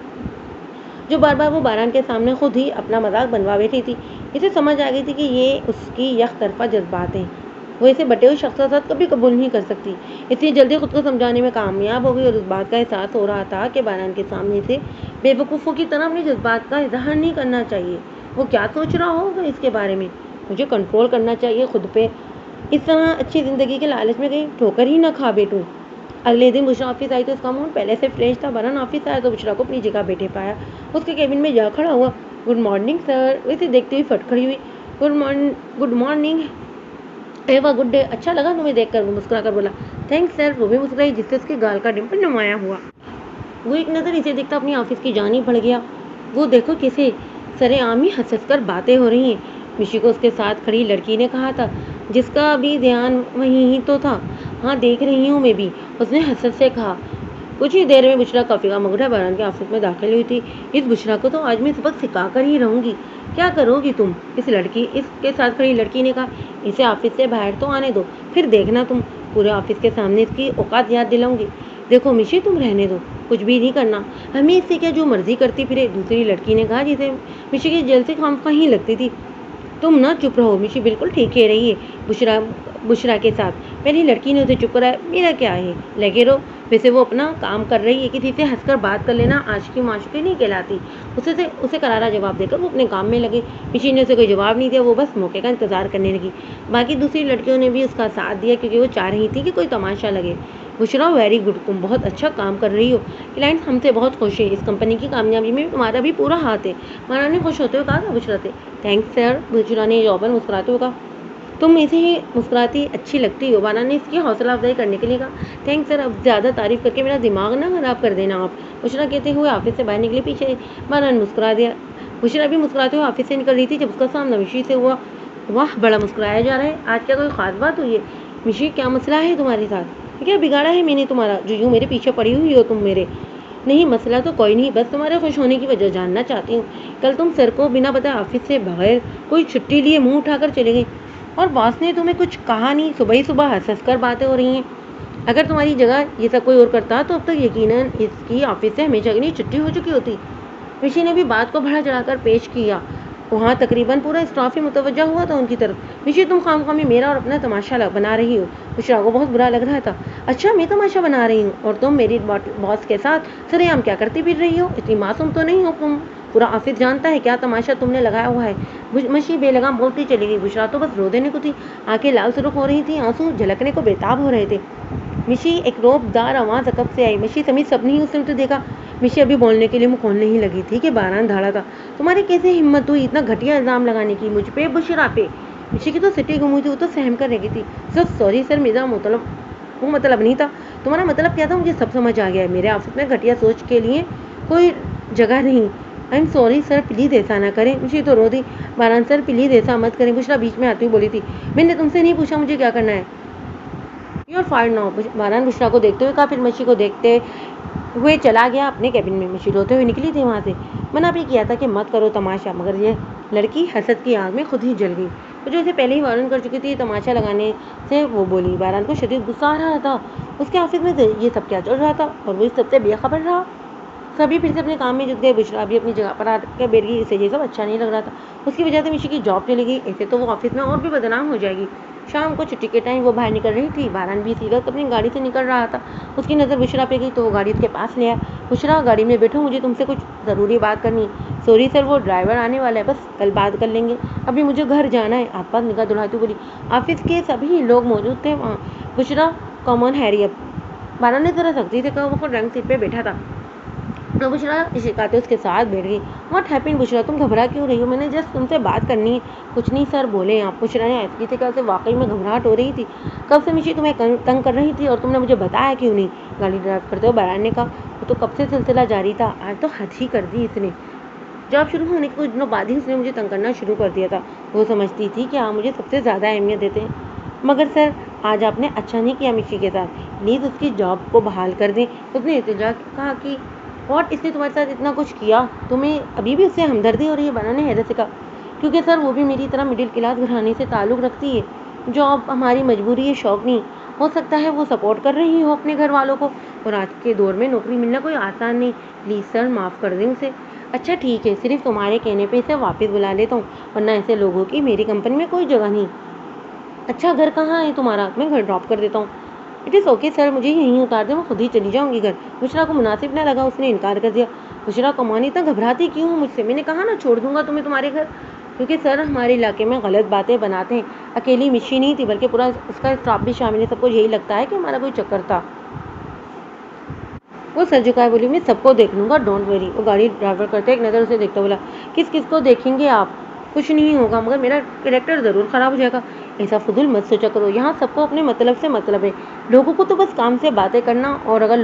बार वो बहरान के सामने खुद ही अपना मजाक बनवा बैठी थी। इसे समझ आ गई थी कि ये उसकी यक तरफा जज्बात हैं। वो इसे बटे हुए शख्स के साथ कभी कबूल नहीं कर सकती, इसलिए जल्दी खुद को समझाने में कामयाब हो गई। और उस बात का एहसास हो रहा था कि बहरान के सामने से बेवकूफ़ों की तरह अपने जज्बात का इजहार नहीं करना चाहिए। वो क्या सोच रहा होगा इसके बारे में। मुझे कंट्रोल करना चाहिए खुद पे, इस तरह अच्छी ज़िंदगी के लालच में कहीं ठोकर ही ना खा बैठूँ। अगले दिन बुशरा ऑफिस आई तो उसका मूड पहले से फ्रेश था। बहरान ऑफिस आया तो बुशरा को अपनी जगह बैठे पाया। उसके केबिन में जा खड़ा हुआ। गुड मॉर्निंग सर, वैसे देखते हुए फट खड़ी हुई। गुड मॉर्निंग, एवा गुड डे, अच्छा लगा तुम्हें देखकर, वो मुस्कुरा कर बोला। थैंक्स सर, वो भी मुस्कुराई जिससे उसके गाल का डिम्पल नुमाया हुआ। वो एक नज़र इसे देखता अपनी ऑफिस की जान ही बढ़ गया। वो देखो कैसे सरेआम ही हंस कर बातें हो रही हैं। मिशी को उसके साथ खड़ी लड़की ने कहा था, जिसका भी ध्यान वहीं ही तो था। हाँ देख रही हूँ मैं भी, उसने हंस से कहा। कुछ ही देर में बुशरा कॉफ़ी का मगड़ा बहरान के ऑफिस में दाखिल हुई थी। इस बुशरा को तो आज मैं सबक सिखा कर ही रहूँगी। क्या करोगी तुम? इसके साथ खड़ी लड़की ने कहा। इसे ऑफिस से बाहर तो आने दो, फिर देखना तुम पूरे ऑफिस के सामने इसकी औकात याद दिलाऊंगी। देखो मिशी, तुम रहने दो, कुछ भी नहीं करना, हमें इससे क्या जो मर्जी करती फिरे, दूसरी लड़की ने कहा, जिसे मिशी की जल्द से खामखा ही लगती थी। तुम ना चुप रहो, मिशी बिल्कुल ठीक कह रही है बुशरा के साथ। पहली लड़की ने उसे चुप कराया। मेरा क्या है, लगे रहो। वैसे वो अपना काम कर रही है, किसी से हंसकर बात कर लेना आशिकी माशुकी नहीं कहलाती। उसे करारा जवाब देकर वो अपने काम में लगे। मिशी ने उसे कोई जवाब नहीं दिया, वो बस मौके का इंतजार करने लगी। बाकी दूसरी लड़कियों ने भी उसका साथ दिया क्योंकि वो चाह रही थी कि कोई तमाशा लगे। بشرا ویری گڈ، تم بہت اچھا کام کر رہی ہو، کلائنٹ ہم سے بہت خوش ہے، اس کمپنی کی کامیابی میں تمہارا بھی پورا ہاتھ ہے، باران نے خوش ہوتے ہوئے کہا تھا بشرا سے۔ تھینکس سر، بشرا نے جواباً مسکراتے ہوئے کہا۔ تم اسے ہی مسکراتی اچھی لگتی ہو، باران نے اس کی حوصلہ افزائی کرنے کے لیے کہا۔ تھینکس سر، اب زیادہ تعریف کر کے میرا دماغ نہ خراب کر دینا آپ، بشرا کہتے ہوئے آفس سے باہر نکلی۔ پیچھے باران مسکرا دیا۔ بشرا بھی مسکراتے ہوئے آفس سے نکل رہی تھی جب اس کا سامنا مشی سے ہوا۔ واہ، بڑا مسکرایا جا رہا ہے، آج کیا کوئی خاص بات ہوئی ہے؟ مشی، کیا مسئلہ ہے تمہارے ساتھ؟ کیا بگاڑا ہے میں نے تمہارا جو یوں میرے پیچھے پڑی ہوئی ہو تم میرے؟ نہیں، مسئلہ تو کوئی نہیں، بس تمہارے خوش ہونے کی وجہ جاننا چاہتی ہوں۔ کل تم سر کو بنا بتائے آفس سے بغیر کوئی چھٹی لیے منہ اٹھا کر چلے گئی اور باس نے تمہیں کچھ کہا نہیں، صبح ہی صبح ہنس ہنس کر باتیں ہو رہی ہیں۔ اگر تمہاری جگہ یہ سب کوئی اور کرتا تو اب تک یقیناً اس کی آفس سے ہمیشہ کے لیے چھٹی ہو چکی ہوتی۔ رشی نے بھی بات کو بڑھا چڑھا کر پیش کیا۔ وہاں تقریباً پورا اسٹاف ہی متوجہ ہوا تھا ان کی طرف۔ رشی، تم خواہ میں میرا اور اپنا تماشا بنا رہی ہو۔ بشرا کو بہت برا لگ رہا تھا۔ اچھا، میں تماشا بنا رہی ہوں اور تم میری باس کے ساتھ سر عام کیا کرتی پھر رہی ہو؟ اتنی معصوم تو نہیں ہو تم، پورا آفس جانتا ہے کیا تماشا تم نے لگایا ہوا ہے۔ مشی بے لگام بولتی چلی گئی۔ بشرا تو بس رو دینے کو تھی، آنکھیں لال سرخ ہو رہی تھیں، آنسو جھلکنے کو بےتاب ہو رہے تھے۔ مشی، ایک روب دار آواز عقب سے آئی۔ مشی سمیت سب نے اس طرف دیکھا۔ مشی ابھی بولنے کے لیے منہ کھولنے ہی لگی تھی کہ باران دھاڑا تھا۔ تمہاری کیسے ہمت ہوئی اتنا گھٹیا الزام لگانے کی مجھ پہ، بشرا پہ؟ مشی کی تو سٹی گم ہوئی تھی، وہ تو سہم کر رہ گئی تھی۔ سوری سر، میرا وہ مطلب نہیں تھا۔ تمہارا مطلب کیا تھا مجھے سب سمجھ آ گیا ہے، میرے آفس میں گھٹیا سوچ کے لیے کوئی جگہ نہیں۔ I am sorry sir, please ایسا نہ کریں۔ مشی تو رو دی۔ باران سر پلیز ایسا مت کریں، بشرا بیچ میں آتی ہوئی بولی تھی۔ میں نے تم سے نہیں پوچھا مجھے کیا کرنا ہے۔ یو آر فائرڈ ناؤ، باران بشرا کو دیکھتے ہوئے کہا، پھر مشی کو دیکھتے ہوئے چلا گیا اپنے کیبن میں۔ مشی روتے ہوئے نکلی تھی وہاں سے۔ منع بھی کیا تھا کہ مت کرو تماشا، مگر یہ لڑکی حسد کی آگ میں خود ہی جل گئی۔ وہ جو اسے پہلے ہی وارن کر چکی تھی تماشا لگانے سے، وہ بولی۔ باران کو شدید غصہ آ رہا تھا، اس کے آفس میں یہ سب کیا چل رہا تھا اور وہ اس سب سے بے خبر رہا۔ سبھی پھر سے اپنے کام میں جت گئے۔ بشرا بھی اپنی جگہ پر آ کے بیٹھ گئی، اسے یہ سب اچھا نہیں لگ رہا تھا۔ اس کی وجہ سے مشی کی جاب چلی گئی، ایسے تو وہ آفس میں اور بھی بدنام ہو جائے گی۔ شام کو چھٹی کے ٹائم وہ باہر نکل رہی تھی، باران بھی اسی وقت اپنی گاڑی سے نکل رہا تھا۔ اس کی نظر بشرا پہ گئی تو وہ گاڑی اس کے پاس لے آیا۔ بشرا، گاڑی میں بیٹھو، مجھے تم سے کچھ ضروری بات کرنی ہے۔ سوری سر، وہ ڈرائیور آنے والا ہے، بس کل بات کر لیں گے، ابھی مجھے گھر جانا ہے۔ آس پاس نگاہ دوڑاتی بولی۔ آفس کے سبھی لوگ موجود تھے وہاں۔ بشرا، کم آن ہیری اپ، باران نے ذرا سختی سے کہا۔ وہ خود ڈرائیونگ سیٹ پہ بیٹھا تھا تو بشرا شکاتے اس کے ساتھ بیٹھ گئی۔ واٹ ہیپن بشرا، تم گھبرا کیوں رہی ہو؟ میں نے جسٹ تم سے بات کرنی ہے۔ کچھ نہیں سر، بولیں آپ، بشرا نے ایسکی سے کہا۔ اسے واقعی میں گھبراہٹ ہو رہی تھی۔ کب سے مشی تمہیں تنگ کر رہی تھی اور تم نے مجھے بتایا کیوں نہیں؟ گاڑی ڈرائیو کرتے ہوئے باران نے کہا۔ وہ تو کب سے سلسلہ جاری تھا، آج تو حد ہی کر دی اس نے۔ جاب شروع ہونے کے کچھ دنوں بعد ہی اس نے مجھے تنگ کرنا شروع کر دیا تھا۔ وہ سمجھتی تھی کہ آپ مجھے سب سے زیادہ اہمیت دیتے ہیں۔ مگر سر، آج آپ نے اچھا نہیں کیا مشی کے ساتھ، پلیز اس کی جاب کو بحال کر دیں۔ اس نے التجا کہا کہ واٹ، اس نے تمہارے ساتھ اتنا کچھ کیا، تمہیں ابھی بھی اس سے ہمدردی ہو رہی ہے؟ باران نے حیرت سے کہا۔ کیونکہ سر وہ بھی میری طرح مڈل کلاس گھرانے سے تعلق رکھتی ہے، جاب ہماری مجبوری ہے، شوق نہیں۔ ہو سکتا ہے وہ سپورٹ کر رہی ہو اپنے گھر والوں کو، اور آج کے دور میں نوکری ملنا کوئی آسان نہیں۔ پلیز سر، معاف کر دیں اسے۔ اچھا ٹھیک ہے، صرف تمہارے کہنے پہ اسے واپس بلا لیتا ہوں، ورنہ ایسے لوگوں کی میری کمپنی میں کوئی جگہ نہیں۔ اچھا، گھر کہاں ہے تمہارا؟ میں گھر ڈراپ کر دیتا ہوں۔ اٹ از اوکے سر، مجھے یہیں اتار دیں، میں خود ہی چلی جاؤں گی گھر۔ بشرا کو مناسب نہ لگا، اس نے انکار کر دیا۔ بشرا، کمان اتنا گھبراتی کیوں ہو مجھ سے؟ میں نے کہا نا چھوڑ دوں گا تمہیں تمہارے گھر۔ کیونکہ سر ہمارے علاقے میں غلط باتیں بناتے ہیں، اکیلی مشی نہیں تھی بلکہ پورا اس کا اسٹاف بھی شامل ہے، سب کو یہی لگتا ہے کہ ہمارا کوئی چکر تھا۔ وہ سر جھکائے بولی، میں سب کو دیکھ لوں گا، ڈونٹ ویری۔ وہ گاڑی ڈرائیور کرتے ایک نظر اسے دیکھتا بولا، کس کس کو دیکھیں گے آپ؟ کچھ نہیں ہوگا، مگر میرا کریکٹر ضرور خراب ہو جائے گا۔ ایسا فضول مت سوچا کرو، یہاں سب کو اپنے مطلب سے مطلب ہے، لوگوں کو تو بس کام سے باتیں کرنا، اور اگر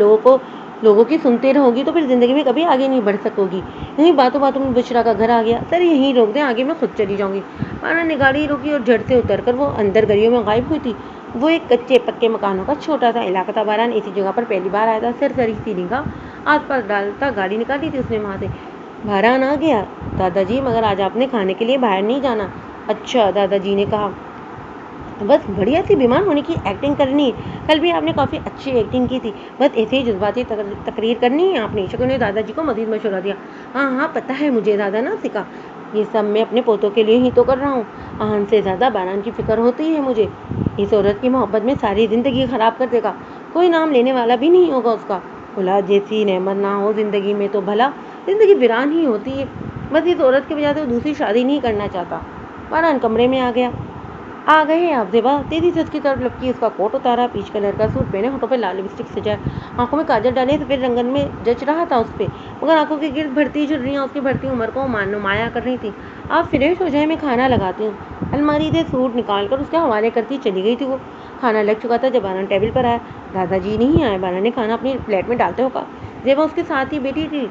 لوگوں کی سنتے رہو گی تو پھر زندگی میں کبھی آگے نہیں بڑھ سکو گی۔ یہیں باتوں باتوں میں بشرا کا گھر آ گیا۔ سر یہیں روک دیں، آگے میں خود چلی جاؤں گی۔ باران نے گاڑی روکی اور جھٹ سے اتر کر وہ اندر گلیوں میں غائب ہوئی تھی۔ وہ ایک کچے پکے مکانوں کا چھوٹا سا علاقہ تھا۔ باران اسی جگہ پر پہلی بار آیا تھا۔ سرسری سی نگاہ آس پاس ڈالتا گاڑی نکالی تھی اس نے وہاں سے۔ باران آ گیا دادا جی، مگر آج آپ نے کھانے کے لیے باہر نہیں جانا؟ اچھا، دادا جی نے کہا، بس بڑھیا سی بیمار ہونے کی ایکٹنگ کرنی ہے، کل بھی آپ نے کافی اچھی ایکٹنگ کی تھی، بس ایسے ہی جذباتی تقریر کرنی ہے آپ نے؟ شکل نے دادا جی کو مزید مشورہ دیا۔ ہاں ہاں پتہ ہے مجھے، دادا نہ سکھا، یہ سب میں اپنے پوتوں کے لیے ہی تو کر رہا ہوں، آہن سے زیادہ باران کی فکر ہوتی ہے مجھے۔ اس عورت کی محبت میں ساری زندگی خراب کر دے گا، کوئی نام لینے والا بھی نہیں ہوگا اس کا۔ اولاد جیسی نعمت نہ ہو زندگی میں تو بھلا زندگی ویران ہی ہوتی ہے۔ بس اس عورت کی وجہ سے وہ دوسری شادی نہیں کرنا چاہتا۔ باران کمرے میں آ گیا۔ आ गए हैं आप ज़ेबा। तेजी से उसकी तरफ लपकी, उसका कोट उतारा, पीच कलर का सूट पहने, होठों पे लाल लिपस्टिक सजाए, आंखों में काजल डाले, सफेद रंगन में जच रहा था उस पे, मगर आंखों के गिर्द बढ़ती झुर्रियाँ उसकी बढ़ती उम्र को नुमाया कर रही थी। आप फ्रेश हो जाए, मैं खाना लगाती हूँ। अलमारी से सूट निकाल कर उसके हवाले करती चली गई थी वो। खाना लग चुका था जब बारन टेबल पर आया। दादाजी नहीं आए। बारन ने खाना अपनी प्लेट में डालते हुए कहा। ज़ेबा उसके साथ ही बैठी थी।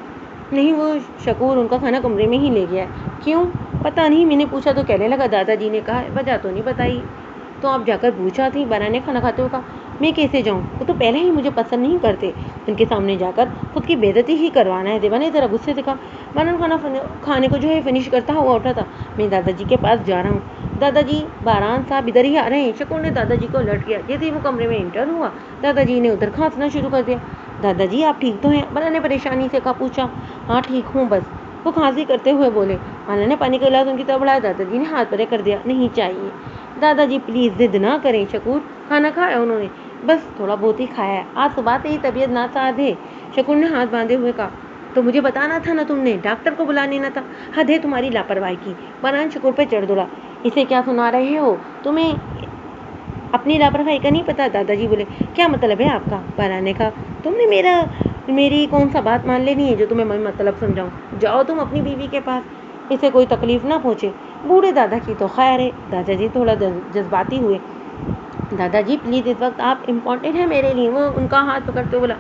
नहीं, वो शकूर उनका खाना कमरे में ही ले गया है। क्यों? पता नहीं, मैंने पूछा तो कहने लगा। दादाजी ने कहा, वजह तो नहीं बताई। तो आप जाकर पूछा थी? बारन ने खाना खाते हुए कहा। मैं कैसे जाऊँ? वो तो पहले ही मुझे पसंद नहीं करते। उनके सामने जाकर खुद की बेइज्जती ही करवाना है। ज़ेबा ने ज़रा गुस्से से कहा। बारन खाने को जो है फिनिश करता हुआ उठा था। मैं दादाजी के पास जा रहा हूँ। दादाजी, बारन साहब इधर ही आ रहे हैं। शकूर ने दादाजी को अलर्ट किया। जैसे ही वो कमरे में एंटर हुआ, दादाजी ने उधर खांसना शुरू कर दिया। दादाजी, आप ठीक तो हैं? बारन ने परेशानी से कहा। पूछा। हाँ ठीक हूँ बस, वो खांसी करते हुए बोले। बारन ने पानी का गिलास उनकी तरफ बढ़ाया। दादाजी ने हाथ परे कर दिया। नहीं चाहिए। दादाजी प्लीज़ जिद ना करें। शकूर, खाना खाया उन्होंने? बस थोड़ा बहुत ही खाया है। आज सुबह से ही तबीयत नासाज है। शकूर ने हाथ बांधे हुए कहा। तो मुझे बताना था ना, तुमने डॉक्टर को बुला लेना था। हद है तुम्हारी लापरवाही की। बारन शकूर पे चढ़ दौड़ा। इसे क्या सुना रहे हो? तुम्हें अपनी लापरवाही का नहीं पता? दादाजी बोले। क्या मतलब है आपका? बारन ने कहा। तुमने मेरी कौन सा बात मान लेनी है जो तुम्हें मैं मतलब समझाऊं? जाओ तुम अपनी बीवी के पास, इसे कोई तकलीफ ना पहुंचे। बूढ़े दादा की तो खैर है। दादाजी थोड़ा जज्बाती हुए। दादाजी प्लीज़, इस वक्त आप इम्पोर्टेंट हैं मेरे लिए। वो उनका हाथ पकड़ते बोला।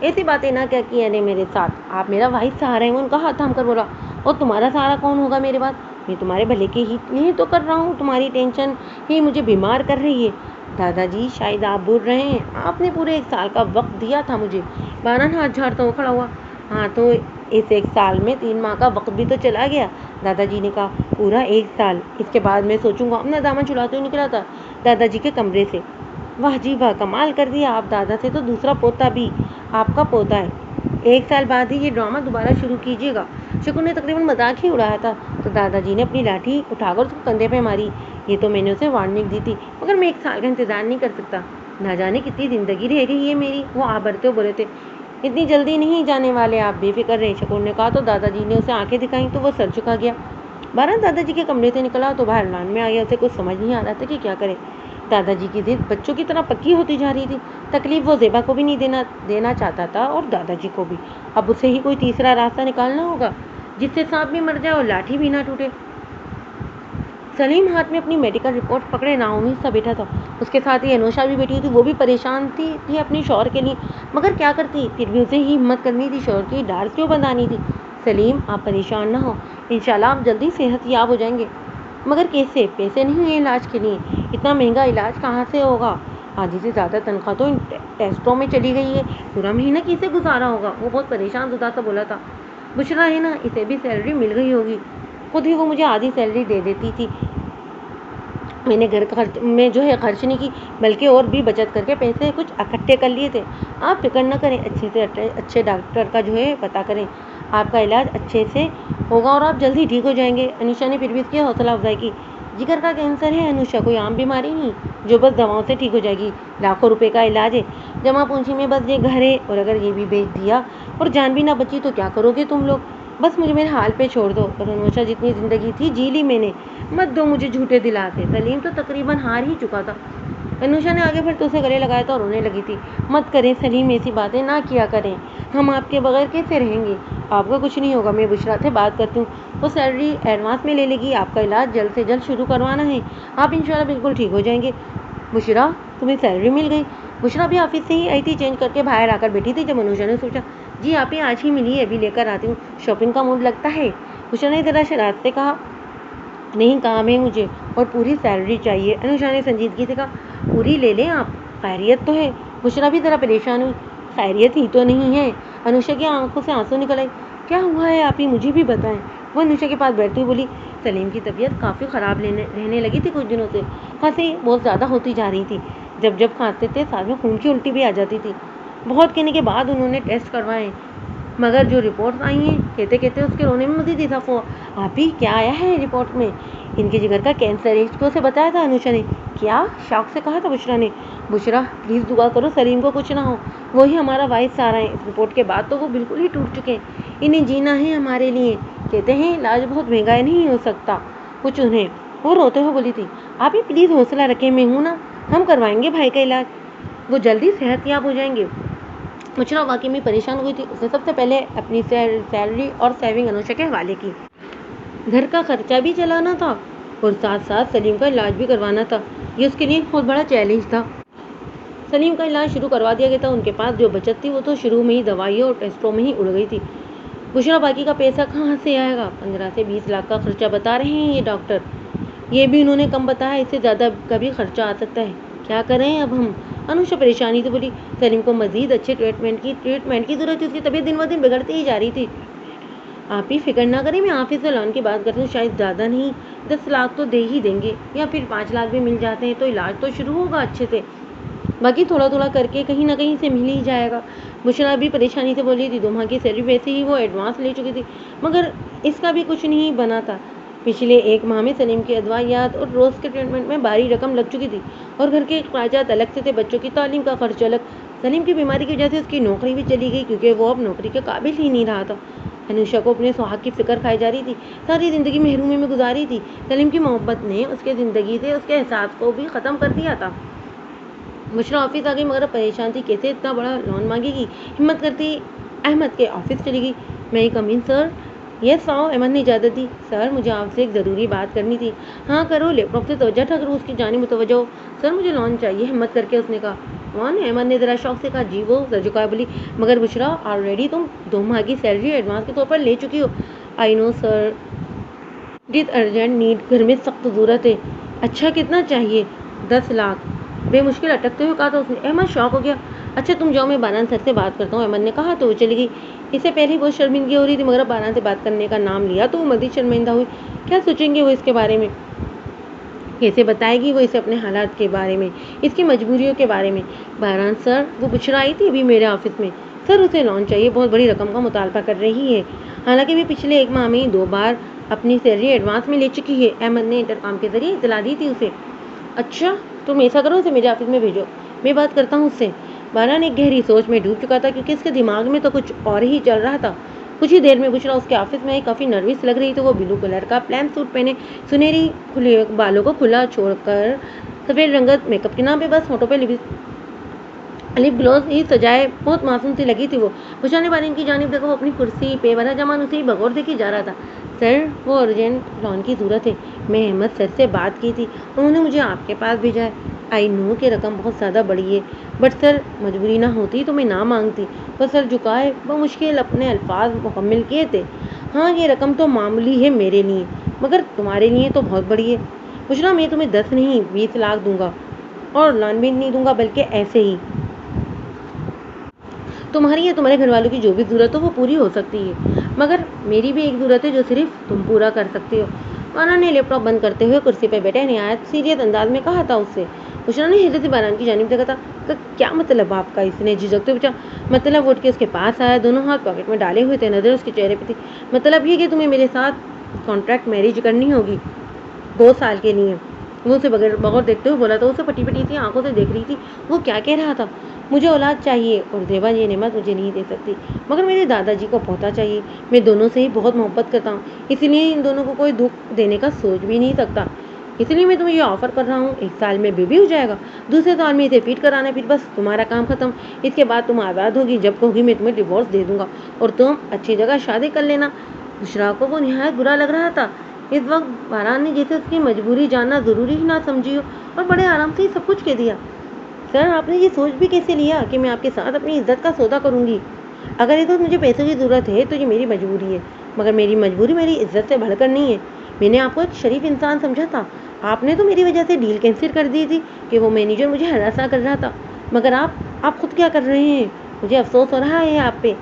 ऐसी बातें ना क्या किया ने मेरे साथ, आप मेरा वाइफ सहारा है। वो उनका हाथ थाम कर बोला। और तुम्हारा सहारा कौन होगा मेरे बाद? मैं तुम्हारे भले के ही लिए तो कर रहा हूँ। तुम्हारी टेंशन ही मुझे बीमार कर रही है। दादाजी, शायद आप भूल रहे हैं, आपने पूरे 1 साल का वक्त दिया था मुझे। बारन हाथ झाड़ता हुआ खड़ा हुआ। हाँ, तो इस 1 साल में 3 माह का वक्त भी तो चला गया। दादाजी ने कहा। पूरा 1 साल? इसके बाद मैं सोचूंगा। अपना दामन छुड़ाते हुए निकला था दादाजी के कमरे से। वाह जी वाह, कमाल कर दिया आप। दादा से तो दूसरा पोता भी आपका पोता है। 1 साल बाद ही ये ड्रामा दोबारा शुरू कीजिएगा। शकूर ने तकरीबन मजाक ही उड़ाया था तो दादाजी ने अपनी लाठी उठाकर उसको कंधे पे मारी। ये तो मैंने उसे वार्निंग दी थी, मगर मैं 1 साल का इंतजार नहीं कर सकता। ना जाने कितनी जिंदगी रह गई है मेरी। वो आबरते बोले थे। इतनी जल्दी नहीं जाने वाले आप, बेफिक्र रहे। शकूर ने कहा तो दादाजी ने उसे आंखें दिखाई तो वो सर झुका गया। बारन दादाजी के कमरे से निकला तो बाहर लान में आ गया। उसे कुछ समझ नहीं आ रहा था कि क्या करे। दादाजी की जिद बच्चों की तरह पक्की होती जा रही थी। तकलीफ वो ज़ेबा को भी नहीं देना चाहता था और दादाजी को भी। अब उसे ही कोई तीसरा रास्ता निकालना होगा जिससे सांप भी मर जाए और लाठी भी ना टूटे। सलीम हाथ में अपनी मेडिकल रिपोर्ट पकड़े नाउमीद सा बैठा था। उसके साथ ही अनुषा भी बैठी हुई थी। वो भी परेशान थी अपने शौहर के लिए, मगर क्या करती। फिर भी उसे ही हिम्मत करनी थी। शौहर की डार क्यों बंधानी थी? सलीम, आप परेशान ना हो, इंशाल्लाह आप जल्दी सेहत याब हो जाएंगे। मगर कैसे? पैसे नहीं है इलाज के लिए। इतना महंगा इलाज कहाँ से होगा? आधी से ज़्यादा तनख्वाह तो इन टेस्टों में चली गई है। पूरा महीना कैसे गुजारा होगा? वो बहुत परेशान जुदा सा बोला था। बुशरा है ना, इसे भी सैलरी मिल गई होगी। खुद ही वो मुझे आधी सैलरी दे देती थी। मैंने घर खर्च में जो है खर्च नहीं की, बल्कि और भी बचत करके पैसे कुछ इकट्ठे कर लिए थे। आप फिक्र न करें, अच्छे से अच्छे डॉक्टर का जो है पता करें। आपका इलाज अच्छे से होगा और आप जल्दी ठीक हो जाएंगे। अनुषा ने फिर भी इसकी हौसला अफजाई की। जिगर का कैंसर है अनुषा, कोई आम बीमारी नहीं जो बस दवाओं से ठीक हो जाएगी। लाखों रुपए का इलाज है। जमा पूंजी में बस ये घर है, और अगर ये भी बेच दिया और जान भी ना बची तो क्या करोगे तुम लोग? बस मुझे मेरे हाल पे छोड़ दो। और अनुषा, जितनी ज़िंदगी थी जी ली मैंने, मत दो मुझे झूठे दिलासे। सलीम तो तकरीबन हार ही चुका था। अनुषा ने आगे बढ़ते उसे गले लगाया था और रोने लगी थी। मत करें सलीम, ऐसी बातें ना किया करें। हम आपके बगैर कैसे रहेंगे? आपका कुछ नहीं होगा, मैं बुशरा से बात करती हूँ। वो सैलरी एडवांस में ले लेगी। आपका इलाज जल्द से जल्द शुरू करवाना है। आप इंशाल्लाह बिल्कुल ठीक हो जाएंगे। बुशरा, तुम्हें सैलरी मिल गई? बुशरा भी ऑफिस से ही आई थी, चेंज करके बाहर आकर बैठी थी जब अनुषा ने सोचा। जी आप ही आज ही मिली है, अभी लेकर आती हूँ। शॉपिंग का मूड लगता है? बुशरा ने ज़रा शरारत से कहा। नहीं, काम है मुझे और पूरी सैलरी चाहिए। अनुषा ने संजीदगी से कहा। पूरी ले लें आप, खैरियत तो है? बुशरा भी ज़रा परेशान हुई। खैरियत ही तो नहीं है। अनुषा की आंखों से आंसू निकल आए। क्या हुआ है आप ही मुझे भी बताएं। वो अनुषा के पास बैठती हुई बोली। सलीम की तबीयत काफ़ी ख़राब रहने लगी थी कुछ दिनों से। खांसी बहुत ज़्यादा होती जा रही थी। जब खांसते थे साथ में खून की उल्टी भी आ जाती थी। बहुत कहने के बाद उन्होंने टेस्ट करवाए, मगर जो रिपोर्ट्स आई हैं, कहते कहते उसके रोने में मज़ीद इजाफा हुआ। आप ही क्या आया है रिपोर्ट में? इनके जिगर का कैंसर है। इसको उसे बताया था अनुषा ने। क्या? शौक से कहा था बुशरा ने। बुशरा प्लीज़ दुआ करो सलीम को कुछ ना हो, वही हमारा वाइस सहारा है। इस रिपोर्ट के बाद तो वो बिल्कुल ही टूट चुके हैं। इन्हें जीना है हमारे लिए। कहते हैं इलाज बहुत महंगा नहीं हो सकता कुछ उन्हें وہ روتے ہوئے بولی تھی، آپ ہی پلیز حوصلہ رکھیں، میں ہوں نا، ہم کروائیں گے بھائی کا علاج، وہ جلدی صحت یاب ہو جائیں گے۔ بشرا واقعی میں پریشان ہوئی تھی۔ اس نے سب سے پہلے اپنی سیلری اور سیونگ انوشا کے حوالے کی۔ گھر کا خرچہ بھی چلانا تھا اور ساتھ ساتھ سلیم کا علاج بھی کروانا تھا۔ یہ اس کے لیے بہت بڑا چیلنج تھا۔ سلیم کا علاج شروع کروا دیا گیا تھا۔ ان کے پاس جو بچت تھی وہ تو شروع میں ہی دوائیوں اور ٹیسٹوں میں ہی اڑ گئی تھی۔ بشرا باقی کا پیسہ کہاں سے آئے گا؟ 15 سے 20 لاکھ کا خرچہ بتا رہے ہیں یہ ڈاکٹر، یہ بھی انہوں نے کم بتایا، اس سے زیادہ کا بھی خرچہ آ سکتا ہے، کیا کریں اب ہم؟ انوشا پریشانی سے بولی۔ سلیم کو مزید اچھے ٹریٹمنٹ کی ضرورت تھی، اس کی طبیعت دن ب دن بگڑتی ہی جا رہی تھی۔ آپ ہی فکر نہ کریں، میں آفس سے لون کی بات کرتی ہوں، شاید زیادہ نہیں 10 لاکھ تو دے ہی دیں گے، یا پھر 5 لاکھ بھی مل جاتے ہیں تو علاج تو شروع ہوگا اچھے سے، باقی تھوڑا تھوڑا کر کے کہیں نہ کہیں سے مل ہی جائے گا۔ بشرا بھی پریشانی سے بولی تھی، 2 ماہ کی سیلری ویسے ہی وہ ایڈوانس لے چکی تھی، مگر اس کا بھی کچھ نہیں بنا تھا۔ پچھلے 1 ماہ میں سلیم کی ادویات اور روز کے ٹریٹمنٹ میں بھاری رقم لگ چکی تھی، اور گھر کے اخراجات الگ سے تھے، بچوں کی تعلیم کا خرچ الگ۔ سلیم کی بیماری کی وجہ سے اس کی نوکری بھی چلی گئی، کیونکہ وہ اب نوکری کے قابل ہی نہیں رہا تھا۔ انوشا کو اپنے سہاگ کی فکر کھائی جا رہی تھی، ساری زندگی محرومی میں گزاری تھی۔ سلیم کی محبت نے اس کے زندگی سے اس کے احساس کو بھی ختم کر دیا تھا۔ بشرا آفس آ گئی، مگر پریشان تھی، کیسے اتنا بڑا لون مانگے گی؟ ہمت کرتی احمد کے آفس چلی گئی۔ میں کم ان سر؟ یس آؤ، احمد نے اجازت دی۔ سر مجھے آپ سے ایک ضروری بات کرنی تھی۔ ہاں کرو، لیپ ٹاپ سے توجہ ہٹا کر اس کی جانب متوجہ ہو۔ سر مجھے لون چاہیے، ہمت کر کے اس نے کہا۔ لون؟ احمد نے ذرا شوق سے کہا۔ جی، وہ سر جھکائے بولی، مگر بشرا آلریڈی تم 2 ماہ کی سیلری ایڈوانس کے طور پر لے چکی ہو۔ آئی نو سر، ڈٹ ارجنٹ نیڈ، گھر میں سخت ضرورت ہے۔ اچھا کتنا چاہیے؟ 10 لاکھ، بے مشکل اٹکتے ہوئے کہا تھا اس نے۔ احمد شوق ہو گیا۔ اچھا تم جاؤ، میں باران سر سے بات کرتا ہوں، احمد نے کہا تو وہ چلی گئی۔ اس سے پہلے بہت شرمندگی ہو رہی تھی، مگر باران سے بات کرنے کا نام لیا تو وہ مزید شرمندہ ہوئی۔ کیا سوچیں گے وہ اس کے بارے میں؟ کیسے بتائے گی وہ اسے اپنے حالات کے بارے میں، اس کی مجبوریوں کے بارے میں؟ باران سر، وہ بشرا آئی تھی ابھی میرے آفس میں، سر اسے لون چاہیے، بہت بڑی رقم کا مطالبہ کر رہی ہے، حالانکہ وہ پچھلے 1 ماہ میں 2 بار اپنی سیلری ایڈوانس میں لے چکی ہے۔ احمد نے انٹرکام کے ذریعے اطلاع دی تھی اسے۔ اچھا تم ایسا کرو، اسے میرے آفس میں بھیجو، میں بات کرتا ہوں اس سے۔ باران ایک گہری سوچ میں ڈوب چکا تھا، کیونکہ اس کے دماغ میں تو کچھ اور ہی چل رہا تھا۔ کچھ ہی دیر میں بشرا اس کے آفس میں آئی، کافی نروس لگ رہی تھی۔ وہ بلو کلر کا پلین سوٹ پہنے، سنہری کھلے بالوں کو کھلا چھوڑ کر سفید رنگت میک اپ کے نام پہ بس ہونٹوں پہ لپ گلوز ہی سجائے بہت معصوم سی لگی تھی وہ۔ بشرا نے باران کی جانب دیکھا، وہ اپنی کرسی پہ برہ جمان اسے بغور دیکھی جا رہا تھا۔ سر وہ ارجنٹ لون کی ضرورت ہے، میں احمد سر سے بات کی تھی، انہوں نے مجھے آپ کے پاس بھیجا ہے۔ آئی نو کہ رقم بہت زیادہ بڑی ہے، بٹ سر مجبوری نہ ہوتی تو میں نہ مانگتی۔ وہ سر جھکائے بمشکل اپنے الفاظ مکمل کیے تھے۔ ہاں یہ رقم تو معمولی ہے میرے لیے، مگر تمہارے لیے تو بہت بڑی ہے۔ بشرا میں تمہیں 10 نہیں 20 لاکھ دوں گا، اور لون بھی نہیں دوں گا، بلکہ ایسے ہی تمہاری یا تمہارے گھر والوں کی جو بھی ضرورت ہو وہ پوری ہو سکتی ہے، مگر میری بھی ایک ضرورت ہے جو صرف تم پورا کر سکتے ہو۔ باران نے لیپ ٹاپ بند کرتے ہوئے کرسی پہ بیٹھے نہایت سیریس انداز میں کہا تھا اس سے۔ بشرا نے حیرت سے باران کی جانب دیکھا تھا۔ کیا مطلب آپ کا؟ اس نے جھجکتے پوچھا۔ مطلب اٹھ کے اس کے پاس آیا، دونوں ہاتھ پاکٹ میں ڈالے ہوئے تھے، نظر اس کے چہرے پہ تھی۔ مطلب یہ کہ تمہیں میرے ساتھ کانٹریکٹ میرج کرنی ہوگی 2 سال کے لیے۔ وہ اسے بغور دیکھتے ہوئے بولا تھا، اسے پھٹی پھٹی سی آنکھوں سے دیکھ رہی تھی وہ کیا کہہ رہا تھا۔ مجھے اولاد چاہیے، اور دیوا یہ نعمت مجھے نہیں دے سکتی، مگر میرے دادا جی کو پوتا چاہیے۔ میں دونوں سے ہی بہت محبت کرتا ہوں، اس لیے ان دونوں کو کوئی دکھ دینے کا سوچ بھی نہیں سکتا، اس لیے میں تمہیں یہ آفر کر رہا ہوں۔ 1 سال میں بیبی ہو جائے گا، دوسرے سال میں اسے فیڈ کرانا، پھر بس تمہارا کام ختم۔ اس کے بعد تم آزاد ہوگی، جب کہوگی میں تمہیں ڈیورس دے دوں گا، اور تم اچھی جگہ شادی کر لینا۔ بشرا کو وہ نہایت برا لگ رہا تھا۔ اس وقت باران نے جیسے اس کی مجبوری جاننا ضروری ہی نہ سمجھی ہو، اور بڑے آرام سے ہی سب کچھ کہہ دیا۔ سر آپ نے یہ سوچ بھی کیسے لیا کہ میں آپ کے ساتھ اپنی عزت کا سودا کروں گی؟ اگر اس وقت مجھے پیسوں کی ضرورت ہے تو یہ میری مجبوری ہے، مگر میری مجبوری میری عزت سے بڑھ کر نہیں ہے۔ میں نے آپ کو ایک شریف انسان سمجھا تھا، آپ نے تو میری وجہ سے ڈیل کینسل کر دی تھی کہ وہ مینیجر مجھے ہراساں کر رہا تھا، مگر آپ خود کیا کر رہے ہیں؟ مجھے افسوس ہو رہا ہے آپ پہ۔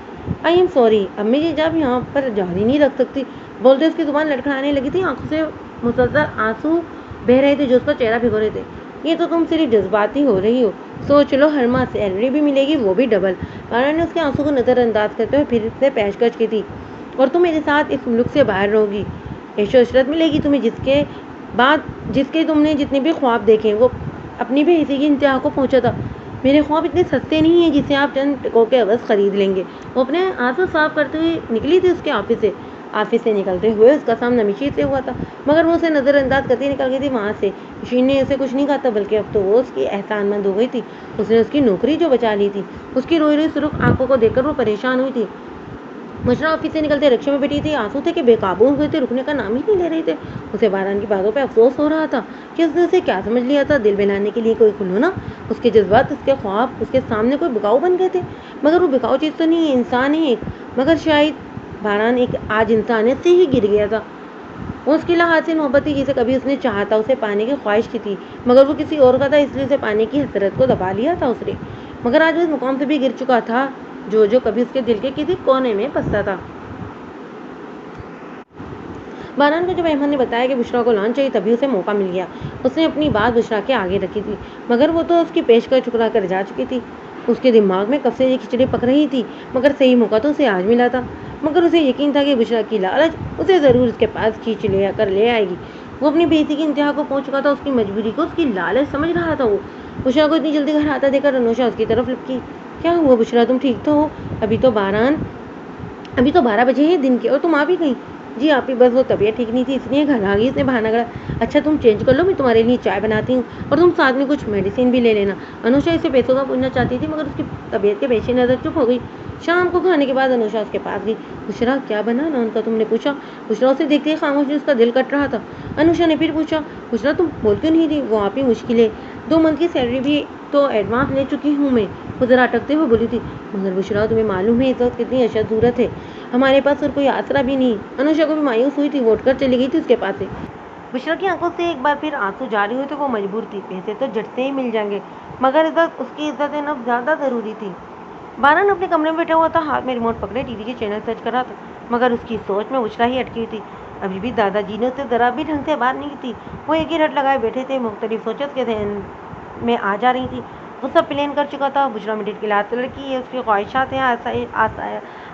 آئی ایم سوری، اب میں یہ جب یہاں پر جاری نہیں رکھ سکتی۔ بولتے اس کی زبان لڑکھڑانے لگی تھی، آنکھوں سے مسلسل آنسو بہہ رہے تھے جو اس کا چہرہ بھگو رہے تھے۔ یہ تو تم صرف جذباتی ہو رہی ہو، سوچ لو ہر ماہ سیلری بھی ملے گی، وہ بھی ڈبل۔ باران نے اس کے آنسو کو نظر انداز کرتے ہوئے پھر سے پیشکش کی تھی، اور تم میرے ساتھ اس ملک سے باہر رہو گی، عیش و عشرت ملے گی تمہیں، جس کے تم نے جتنے بھی خواب دیکھے وہ اپنی بھی اسی کی انتہا کو پہنچا تھا۔ میرے خواب اتنے سستے نہیں ہیں جسے آپ چند ٹکوں کے عوض خرید لیں گے۔ وہ اپنے آنسو صاف کرتے ہوئے نکلی تھی اس کے آفس سے۔ ऑफिस से निकलते हुए उसका सामना मशीन से हुआ था, मगर वो उसे नज़रअंदाज करती निकल गई थी वहाँ से। मशीन ने उसे कुछ नहीं कहा था, बल्कि अब तो वो उसकी एहसानमंद हो गई थी। उसने उसकी नौकरी जो बचा ली थी। उसकी रोई रोई सुर्ख आंखों को देखकर वो परेशान हुई थी। मुशरा ऑफिस से निकलते रिक्शे में बैठी थी। आंसू थे कि बेकाबू हो गए थे, रुकने का नाम ही नहीं ले रहे थे। उसे बारान की बातों पे अफसोस हो रहा था कि उसने उसे क्या समझ लिया था। दिल बहलाने के लिए कोई खुलूना, उसके जज्बात, उसके ख्वाब उसके सामने कोई बिकाऊ बन गए थे। मगर वो बिकाऊ चीज़ तो नहीं है, इंसान है एक। मगर शायद बारान एक आज इंसानियत से ही गिर गया था। वो उसकी लाहत से मोहब्बत थी जिसे कभी उसने चाहा था, उसे पाने की ख्वाहिश की थी, मगर वो किसी और का था, इसलिए उसे पाने की हसरत को दबा लिया था उसने। मगर आज वो इस मुकाम से भी गिर चुका था जो जो कभी उसके दिल के किसी कोने में बसता था। बारान को जब अहमद ने बताया कि बुशरा को लॉन्च चाहिए, तभी उसे मौका मिल गया। उसने अपनी बात बुशरा के आगे रखी थी, मगर वो तो उसकी पेशकश ठुकरा कर जा चुकी थी। उसके दिमाग में कब से ये खिचड़ी पक रही थी, मगर सही मौका तो उसे आज मिला था। मगर उसे यकीन था कि बुशरा की लालच उसे ज़रूर उसके पास खींच ले कर ले आएगी। वो अपनी बेइज्जती की इंतहा को पहुंच चुका था, उसकी मजबूरी को उसकी लालच समझ रहा था वो। बुशरा को इतनी जल्दी घर आता देखकर अनुषा उसकी तरफ लपकी। क्या हुआ बुशरा, तुम ठीक तो हो? अभी तो 12 बजे हैं दिन के और तुम आ भी गई। जी आप ही, बस वो तबीयत ठीक नहीं थी इसलिए घर आ गई। इसने बहाना करा। अच्छा तुम चेंज कर लो, मैं तुम्हारे लिए चाय बनाती हूँ और तुम साथ में कुछ मेडिसिन भी ले लेना। अनुषा इसे पैसों का पूछना चाहती थी, मगर उसकी तबीयत के पेश नज़र चुप हो गई। शाम को खाने के बाद अनुषा उसके पास गई। बुशरा क्या बना ना उनका, तुमने पूछा? बुशरा उसे देखते ही खामोश, उसका दिल कट रहा था। अनुषा ने फिर पूछा, बुशरा तुम बोल क्यों नहीं रही? वो आप ही मुश्किल है, 2 मंथ की सैलरी भी तो एडवांस ले चुकी हूँ मैं। वो जरा अटकते हुए बोली थी। मगर बुशरा तुम्हें मालूम है इस वक्त कितनी अशद जरूरत है, हमारे पास और कोई आसरा भी नहीं। अनुषा को भी मायूस हुई थी, वो उठकर चली गई थी उसके पास से। बुशरा की आंखों से एक बार फिर आंसू जारी हुए तो वो मजबूर थी। पैसे तो झट से ही मिल जाएंगे, मगर इज्जत, उसकी इज्जत नफ्स ज्यादा जरूरी थी। बारान अपने कमरे में बैठा हुआ था, हाथ में रिमोट पकड़े टीवी के चैनल सर्च कर रहा था, मगर उसकी सोच में बुशरा ही अटकी हुई थी। अभी भी दादाजी ने उससे जरा भी ढंग से बात नहीं की थी। वो एक ही रट लगाए बैठे थे, मुख्तलिफ सोचें उसके ज़हन में आ जा रही थी। वो सब प्लान कर चुका था। बुशरा मिडिल क्लास लड़की है, उसकी ख्वाहिशात हैं,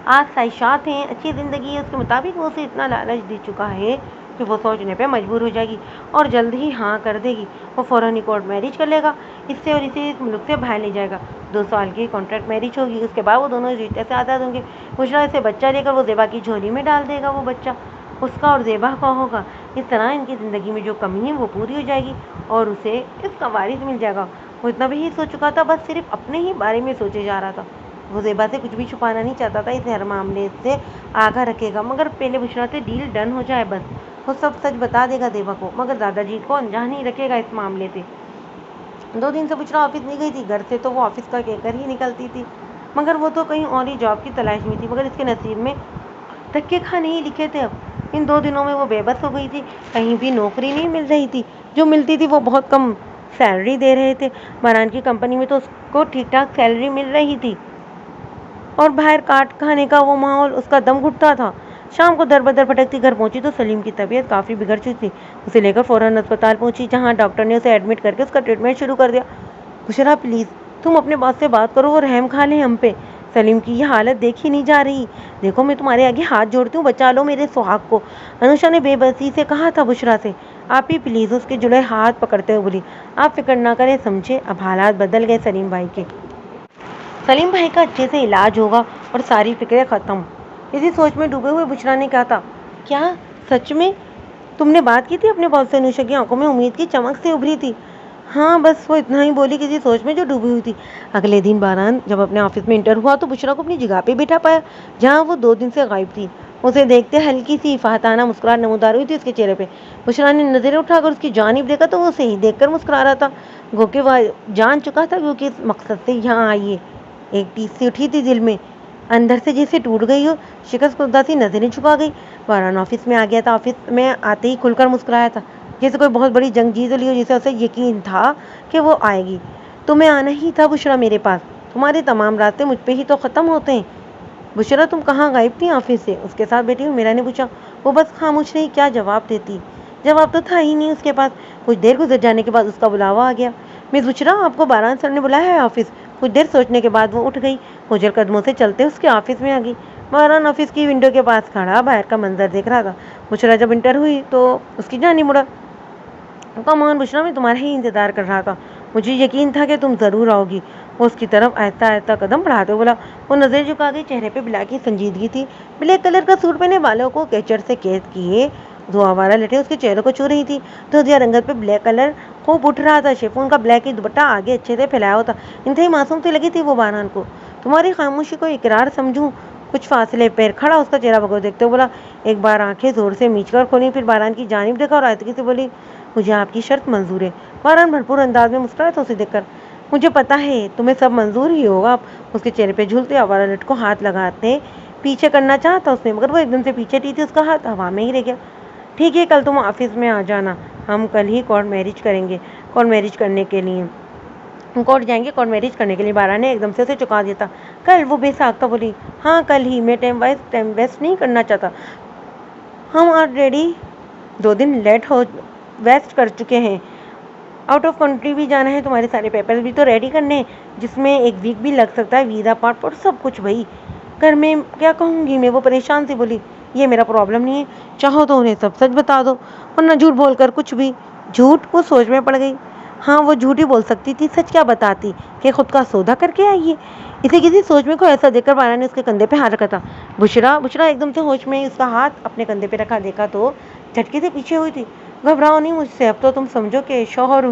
आसाइशात हैं, अच्छी ज़िंदगी है, उसके मुताबिक वो उसे इतना लालच दे चुका है कि वो सोचने पे मजबूर हो जाएगी और जल्द ही हाँ कर देगी। वो फ़ौरन ही कोर्ट मैरिज कर लेगा इससे और इसे इस मुल्क से बाहर ले जाएगा। 2 साल की कॉन्ट्रैक्ट मैरिज होगी, उसके बाद वो दोनों रिश्ते से आज़ाद होंगे। बुशरा से बच्चा लेकर वो ज़ेबा की झोली में डाल देगा। वो बच्चा उसका और ज़ेबा का होगा। इस तरह इनकी ज़िंदगी में जो कमी है वो पूरी हो जाएगी और उसे इसका वारिस मिल जाएगा। वो इतना भी ही सोच चुका था, बस सिर्फ अपने ही बारे में सोचे जा रहा था। वो ज़ेबा से कुछ भी छुपाना नहीं चाहता था, इस हर मामले से आगाह रखेगा, मगर पहले बुशरा से डील डन हो जाए बस। वो सब सच बता देगा ज़ेबा को, मगर दादाजी को अनजान ही रखेगा इस मामले से। 2 दिन से बुशरा ऑफिस नहीं गई थी। घर से तो वो ऑफिस का कहकर ही निकलती थी, मगर वो तो कहीं और ही जॉब की तलाश में थी। मगर इसके नसीब में धक्के खाने ही लिखे थे। अब इन 2 दिनों में वो बेबस हो गई थी। कहीं भी नौकरी नहीं मिल रही थी, जो मिलती थी वो बहुत कम सैलरी दे रहे थे। बारान की कंपनी में तो उसको ठीक ठाक सैलरी मिल रही थी और बाहर काट खाने का वो माहौल उसका दम घुटता था। शाम को दर बदर भटकती घर पहुंची तो सलीम की तबीयत काफ़ी बिगड़ चुकी थी। उसे लेकर फ़ौरन अस्पताल पहुंची, जहां डॉक्टर ने उसे एडमिट करके उसका ट्रीटमेंट शुरू कर दिया। बुशरा प्लीज़ तुम अपने बॉस से बात करो और रहम खा लें हम पे। सलीम की यह हालत देखी नहीं जा रही। देखो मैं तुम्हारे आगे हाथ जोड़ती हूँ, बचा लो मेरे सुहाग को। अनुषा ने बेबसी से कहा था बुशरा से। आप ही प्लीज़, उसके जुड़े हाथ पकड़ते हुए बोली। आप फिक्र ना करें, समझे, अब हालात बदल गए सलीम भाई के। सलीम भाई का अच्छे से इलाज होगा और सारी फिक्रें ख़त्म। इसी सोच में डूबे हुए बुशरा ने कहा था। क्या सच में तुमने बात की थी अपने बॉस से? अनुषा की आंखों में उम्मीद की चमक से उभरी थी। हाँ बस वो इतना ही बोली, किसी सोच में जो डूबी हुई थी। अगले दिन बारान जब अपने ऑफिस में इंटर हुआ तो बुशरा को अपनी जगह पे बिठा पाया, जहाँ वो 2 दिन से गायब थी। उसे देखते हल्की सी फाहताना मुस्कुराहट नमूदार हुई थी उसके चेहरे पे। बुशरा ने नजरें उठाकर उसकी जानिब देखा तो वो उसे ही देखकर मुस्कुरा रहा था। गोके वह जान चुका था क्योंकि इस मकसद से यहाँ आई है। एक टीस सी उठी थी दिल में, अंदर से जैसे टूट गई हो। शिकस्त खुदा सी नजरें झुका गई। बारान ऑफिस में आ गया था। ऑफिस में आते ही खुलकर मुस्कुराया था, जैसे कोई बहुत बड़ी जंग जीत ली हो, जिसे उसे यकीन था कि वो आएगी। तुम्हें आना ही था बुशरा मेरे पास, तुम्हारे तमाम रास्ते मुझ पे ही तो ख़त्म होते हैं। बुशरा तुम कहाँ गायब थी ऑफिस से? उसके साथ बैठी हूँ, मीरा ने पूछा। वो बस खामोश रही, क्या जवाब देती। जवाब तो था ही नहीं उसके पास। कुछ देर गुजर जाने के बाद उसका बुलावा आ गया। मिस बुशरा, आपको बारान सर ने बुलाया है ऑफिस। कुछ देर सोचने के बाद वो उठ गई, मुझे कदमों से चलते उसके ऑफिस में आ गई। बारान ऑफिस की विंडो के पास खड़ा बाहर का मंजर देख रहा था। बुशरा जब इंटर हुई तो उसकी जान नहीं मुड़ा। कमान बुशरा, मैं तुम्हारा ही इंतज़ार कर रहा था, मुझे यकीन था कि तुम ज़रूर आओगी। وہ اس کی طرف آہستہ آہستہ قدم بڑھاتے ہوئے بولا۔ وہ نظر جھکا کے چہرے پہ بلا کی سنجیدگی تھی۔ بلیک کلر کا سوٹ پہنے بالوں کو کیچڑ سے قید کیے دھواں لٹے اس کے چہرے کو چھو رہی تھی۔ دھوتیا رنگت پہ بلیک کلر خوب اٹھ رہا تھا۔ شیفون کا بلیک ہی دوپٹہ آگے اچھے سے پھیلایا ہوتا انتہائی معصوم سی لگی تھی وہ بہران کو۔ تمہاری خاموشی کو اقرار سمجھوں۔ کچھ فاصلے پیر کھڑا اس کا چہرہ بغور دیکھتے ہوئے بولا۔ ایک بار آنکھیں زور سے میچ کر کھولی، پھر بہران کی جانب دیکھا اور آہستگی سے بولی، مجھے آپ کی شرط منظور ہے۔ بہران بھرپور انداز میں مسکرایا تو اسے دیکھ کر، مجھے پتا ہے تمہیں سب منظور ہی ہوگا۔ اس کے چہرے پہ جھولتے آوارہ لٹ کو ہاتھ لگاتے پیچھے کرنا چاہا تھا اس نے، مگر وہ ایک دم سے پیچھے ٹی تھی، اس کا ہاتھ ہوا میں ہی رہ گیا۔ ٹھیک ہے، کل تم آفس میں آ جانا، ہم کل ہی کورٹ میرج کریں گے۔ کورٹ میرج کرنے کے لیے کورٹ جائیں گے کورٹ میرج کرنے کے لیے۔ بہران نے ایک دم سے اسے چکا دیا تھا۔ کل؟ وہ بے ساختہ بولی۔ ہاں کل ہی، میں ٹائم ویسٹ نہیں کرنا چاہتا۔ ہم آلریڈی 2 دن ویسٹ کر چکے ہیں۔ آؤٹ آف کنٹری بھی جانا ہے، تمہارے سارے پیپرز بھی تو ریڈی کرنے ہیں، جس میں 1 ویک بھی لگ سکتا ہے، ویزا پاسپورٹ سب کچھ۔ بھائی گھر میں کیا کہوں گی میں؟ وہ پریشان سی بولی۔ یہ میرا پرابلم نہیں ہے، چاہو تو انہیں سب سچ بتا دو، ورنہ جھوٹ بول کر کچھ بھی۔ جھوٹ؟ وہ سوچ میں پڑ گئی۔ ہاں وہ جھوٹ ہی بول سکتی تھی، سچ کیا بتاتی کہ خود کا سودا کر کے آئی ہے۔ اسے کسی سوچ میں کو ایسا دیکھ کر بہران نے اس کے کندھے پہ ہاتھ رکھا تھا۔ بشرا ایک دم سے ہوش میں اس کا ہاتھ اپنے کندھے پہ رکھا، دیکھا تو جھٹکے سے پیچھے ہوئی تھی۔ گھبراؤ نہیں مجھ سے، اب تو تم سمجھو کہ شوہر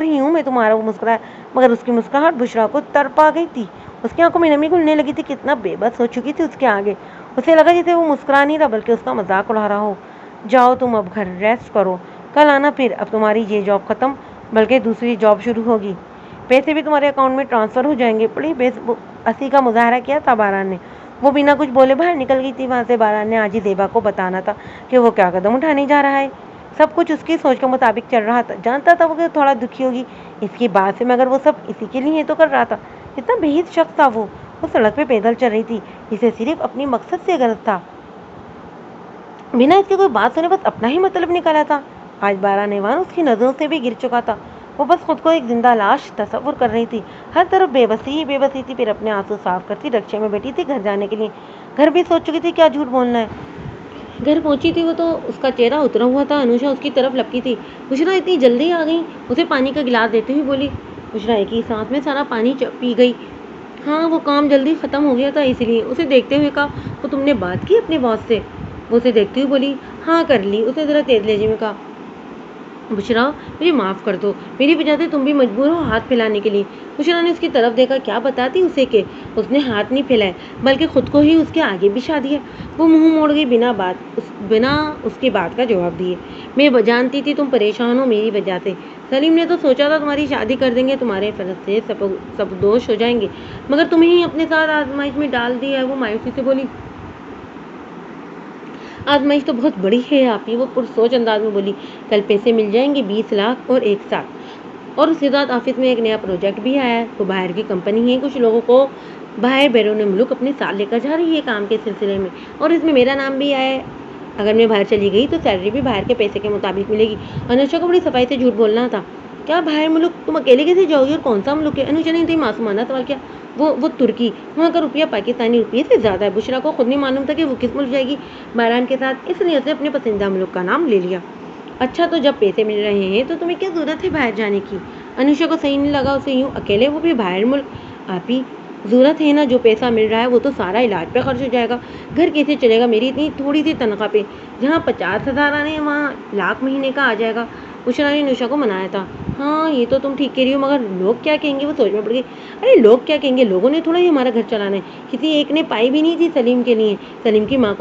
ہی ہوں میں تمہارا۔ وہ مسکرایا، مگر اس کی مسکراہٹ بشرا کو تڑپا گئی تھی۔ اس کی آنکھوں میں نمی گھلنے لگی تھی، کتنا بے بس ہو چکی تھی اس کے آگے۔ اسے لگا جیسے وہ مسکرا نہیں رہا بلکہ اس کا مذاق اڑا رہا ہو۔ جاؤ تم اب گھر ریسٹ کرو، کل آنا پھر۔ اب تمہاری یہ جاب ختم، بلکہ دوسری جاب شروع ہوگی، پیسے بھی تمہارے اکاؤنٹ میں ٹرانسفر ہو جائیں گے۔ بڑی بے بسی کا مظاہرہ کیا تھا بہران نے۔ وہ بنا کچھ بولے باہر نکل گئی تھی وہاں سے۔ بہران نے آج ہی زیبا کو بتانا تھا کہ وہ کیا قدم اٹھانے جا رہا ہے۔ سب کچھ اس کی سوچ کے مطابق چل رہا تھا۔ جانتا تھا وہ کہ تھوڑا دکھی ہوگی اس کی بات سے، مگر وہ سب اسی کے لیے تو کر رہا تھا۔ اتنا بے حس شخص تھا وہ سڑک پہ پیدل چل رہی تھی، اسے صرف اپنی مقصد سے غرض تھا، بنا اس کی کوئی بات سنے بس اپنا ہی مطلب نکالا تھا۔ آج بہران ایوان اس کی نظروں سے بھی گر چکا تھا۔ وہ بس خود کو ایک زندہ لاش تصور کر رہی تھی، ہر طرف بے بسی تھی۔ پھر اپنے آنسو صاف کرتی رکشے میں بیٹھی تھی گھر جانے کے لیے۔ گھر بھی سوچ چکی تھی کیا جھوٹ بولنا ہے۔ گھر پہنچی تھی وہ تو اس کا چہرہ اترا ہوا تھا۔ انوشا اس کی طرف لپکی تھی۔ بشرا اتنی جلدی آ گئی؟ اسے پانی کا گلاس دیتے ہوئے بولی۔ بشرا ایک ہی سانس میں سارا پانی پی گئی۔ ہاں وہ کام جلدی ختم ہو گیا تھا اس لیے۔ اسے دیکھتے ہوئے کہا، وہ تم نے بات کی اپنے باس سے؟ وہ اسے دیکھتے ہوئے بولی، ہاں کر لی۔ اس نے ذرا تیز لہجے میں کہا، بشرا مجھے معاف کر دو، میری وجہ سے تم بھی مجبور ہو ہاتھ پھیلانے کے لیے۔ بشرا نے اس کی طرف دیکھا، کیا بتاتی اسے کہ اس نے ہاتھ نہیں پھیلائے بلکہ خود کو ہی اس کے آگے بچھا دیا۔ وہ منہ موڑ گئی بنا اس کی بات کا جواب دیے۔ میں جانتی تھی تم پریشان ہو میری وجہ سے۔ سلیم نے تو سوچا تھا تمہاری شادی کر دیں گے، تمہارے فیصلے سب دوش ہو جائیں گے، مگر تمہیں ہی اپنے ساتھ آزمائش میں ڈال دیا ہے۔ وہ مایوسی سے بولی، آزمائش تو بہت بڑی ہے آپ ہی۔ وہ پرسوچ انداز میں بولی، کل پیسے مل جائیں گے 20 لاکھ اور ایک ساتھ، اور اس کے ساتھ آفس میں ایک نیا پروجیکٹ بھی آیا ہے۔ وہ باہر کی کمپنی ہے، کچھ لوگوں کو باہر بیرون ملک اپنے ساتھ لے کر جا رہی ہے کام کے سلسلے میں، اور اس میں میرا نام بھی آیا ہے۔ اگر میں باہر چلی گئی تو سیلری بھی باہر کے پیسے کے مطابق ملے گی۔ انوشا کو بڑی صفائی سے جھوٹ بولنا تھا۔ کیا باہر ملک؟ تم اکیلے کیسے جاؤ گی اور کون سا ملک ہے؟ انوشا نے اتنی معصومانہ سوال کیا۔ وہ ترکی، وہاں کا روپیہ پاکستانی روپیے سے زیادہ ہے۔ بشرا کو خود نہیں معلوم تھا کہ وہ کس ملک جائے گی بہران کے ساتھ، اس لیے اس نے اپنے پسندیدہ ملک کا نام لے لیا۔ اچھا تو جب پیسے مل رہے ہیں تو تمہیں کیا ضرورت ہے باہر جانے کی؟ انوشا کو صحیح نہیں لگا اسے یوں اکیلے، وہ بھی باہر ملک۔ آپ ہی ضرورت ہے نا، جو پیسہ مل رہا ہے وہ تو سارا علاج پہ خرچ ہو جائے گا، گھر کیسے چلے گا میری اتنی تھوڑی سی تنخواہ پہ؟ جہاں 50,000 آنے وہاں لاکھ مہینے کا آ جائے گا۔ بشرا نے انوشا کو منایا تھا، ہاں یہ تو تم ٹھیک کہہ رہی ہو، مگر لوگ کیا کہیں گے؟ وہ سوچ میں پڑ گئی، ارے لوگ کیا کہیں گے؟ لوگوں نے تھوڑا ہی ہمارا گھر چلانا ہے، کسی ایک نے پائی بھی نہیں تھی سلیم کے لیے۔ سلیم کی ماں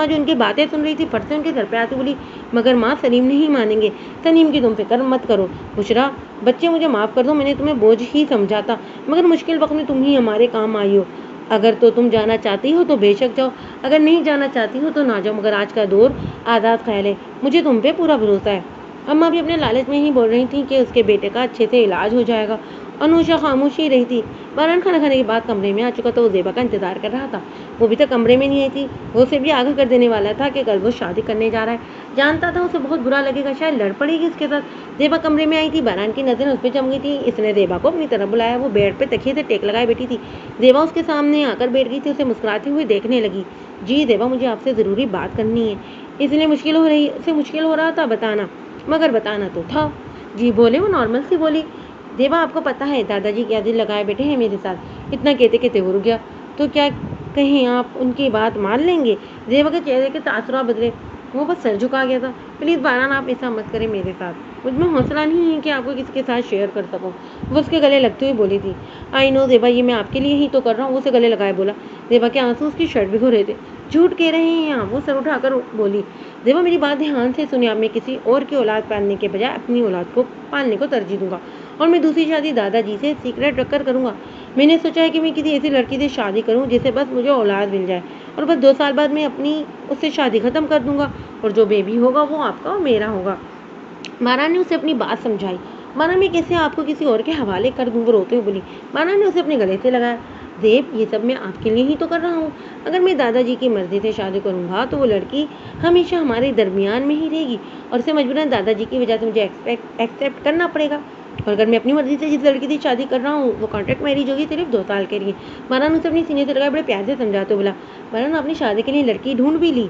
جو ان کی باتیں سن رہی تھی پھٹ سے ان کے گھر پہ آتی بولی، مگر ماں سلیم نہیں مانیں گے، سلیم کی تم فکر مت کرو۔ بشرا بچے مجھے معاف کر دو، میں نے تمہیں بوجھ ہی سمجھا تھا، مگر مشکل وقت میں تم ہی ہمارے کام آئی ہو۔ اگر تو تم جانا چاہتی ہو تو بے شک جاؤ، اگر نہیں جانا چاہتی ہو تو نہ جاؤ، مگر آج کا دور آزاد خیال ہے، مجھے تم پہ پورا بھروسہ ہے۔ اماں بھی اپنے لالچ میں ہی بول رہی تھیں کہ اس کے بیٹے کا اچھے سے علاج ہو جائے گا۔ انوشا خاموش ہی رہی تھی۔ بہران کھانا کھانے کے بعد کمرے میں آ چکا تھا، وہ زیبا کا انتظار کر رہا تھا، وہ بھی تک کمرے میں نہیں آئی تھی۔ وہ اسے بھی آگاہ کر دینے والا تھا کہ کل وہ شادی کرنے جا رہا ہے، جانتا تھا اسے بہت برا لگے گا، شاید لڑ پڑے گی اس کے ساتھ۔ زیبا کمرے میں آئی تھی، بہران کی نظریں اس پہ جم گئی تھی، اس نے زیبا کو اپنی طرف بلایا۔ وہ بیڈ پہ تکیے سے ٹیک لگائے بیٹھی تھی، زیبا اس کے سامنے آ کر بیٹھ گئی تھی، اسے مسکراتی ہوئی دیکھنے لگی۔ جی زیبا، مجھے آپ سے ضروری بات کرنی ہے۔ اس لیے مشکل ہو رہا تھا بتانا، مگر بتانا تو تھا۔ جی بولے، وہ نارمل سی بولی۔ دیوا آپ کو پتہ ہے دادا جی کیا دل لگائے بیٹھے ہیں میرے ساتھ، اتنا کہتے کہتے وہ رک گیا۔ تو کیا کہیں آپ ان کی بات مان لیں گے؟ دیوا کے چہرے کے تاثرات بدلے، وہ بس سر جھکا گیا تھا۔ پلیز باران آپ ایسا مت کریں میرے ساتھ، مجھ میں حوصلہ نہیں ہے کہ آپ کو کسی کے ساتھ شیئر کر سکوں، وہ اس کے گلے لگتے ہوئے بولی تھی۔ آئی نو دیوا، یہ میں آپ کے لیے ہی تو کر رہا ہوں، وہ اسے گلے لگائے بولا۔ دیوا کے آنسو اس کی شرٹ بھگو رہے تھے۔ جھوٹ کہہ رہے ہیں آپ، وہ سر اٹھا کر بولی۔ دیوا میری بات دھیان سے سنیں، اب میں کسی اور کی اولاد پالنے کے بجائے اپنی اولاد کو پالنے کو ترجیح دوں گا، اور میں دوسری شادی دادا جی سے سیکرٹ رکھ کر کروں گا۔ میں نے سوچا ہے کہ میں کسی ایسی لڑکی سے شادی کروں جس سے بس مجھے اولاد مل جائے، اور بس 2 سال بعد میں اپنی اس سے شادی ختم کر دوں گا، اور جو بیبی ہوگا وہ آپ کا اور میرا ہوگا۔ مارا نے اسے اپنی بات سمجھائی۔ مارا میں کیسے آپ کو کسی اور کے حوالے کر دوں، وہ روتے ہوئے بولی۔ مارا نے اسے اپنے گلے سے لگایا۔ زیب، یہ سب میں آپ کے لیے ہی تو کر رہا ہوں، اگر میں دادا جی کی مرضی سے شادی کروں گا تو وہ لڑکی ہمیشہ ہمارے درمیان میں ہی رہے گی، اور اسے مجبوراً دادا جی کی وجہ سے مجھے ایکسیپٹ کرنا پڑے گا۔ اور اگر میں اپنی مرضی سے جس لڑکی سے شادی کر رہا ہوں وہ کانٹریکٹ میرج ہوگی، صرف 2 سال کے لیے۔ مارا نے اسے اپنی سینے سے لگایا، بڑے پیار سے سمجھاتے ہوئے بولا۔ مارا نے اپنی شادی کے لیے لڑکی ڈھونڈ بھی لی؟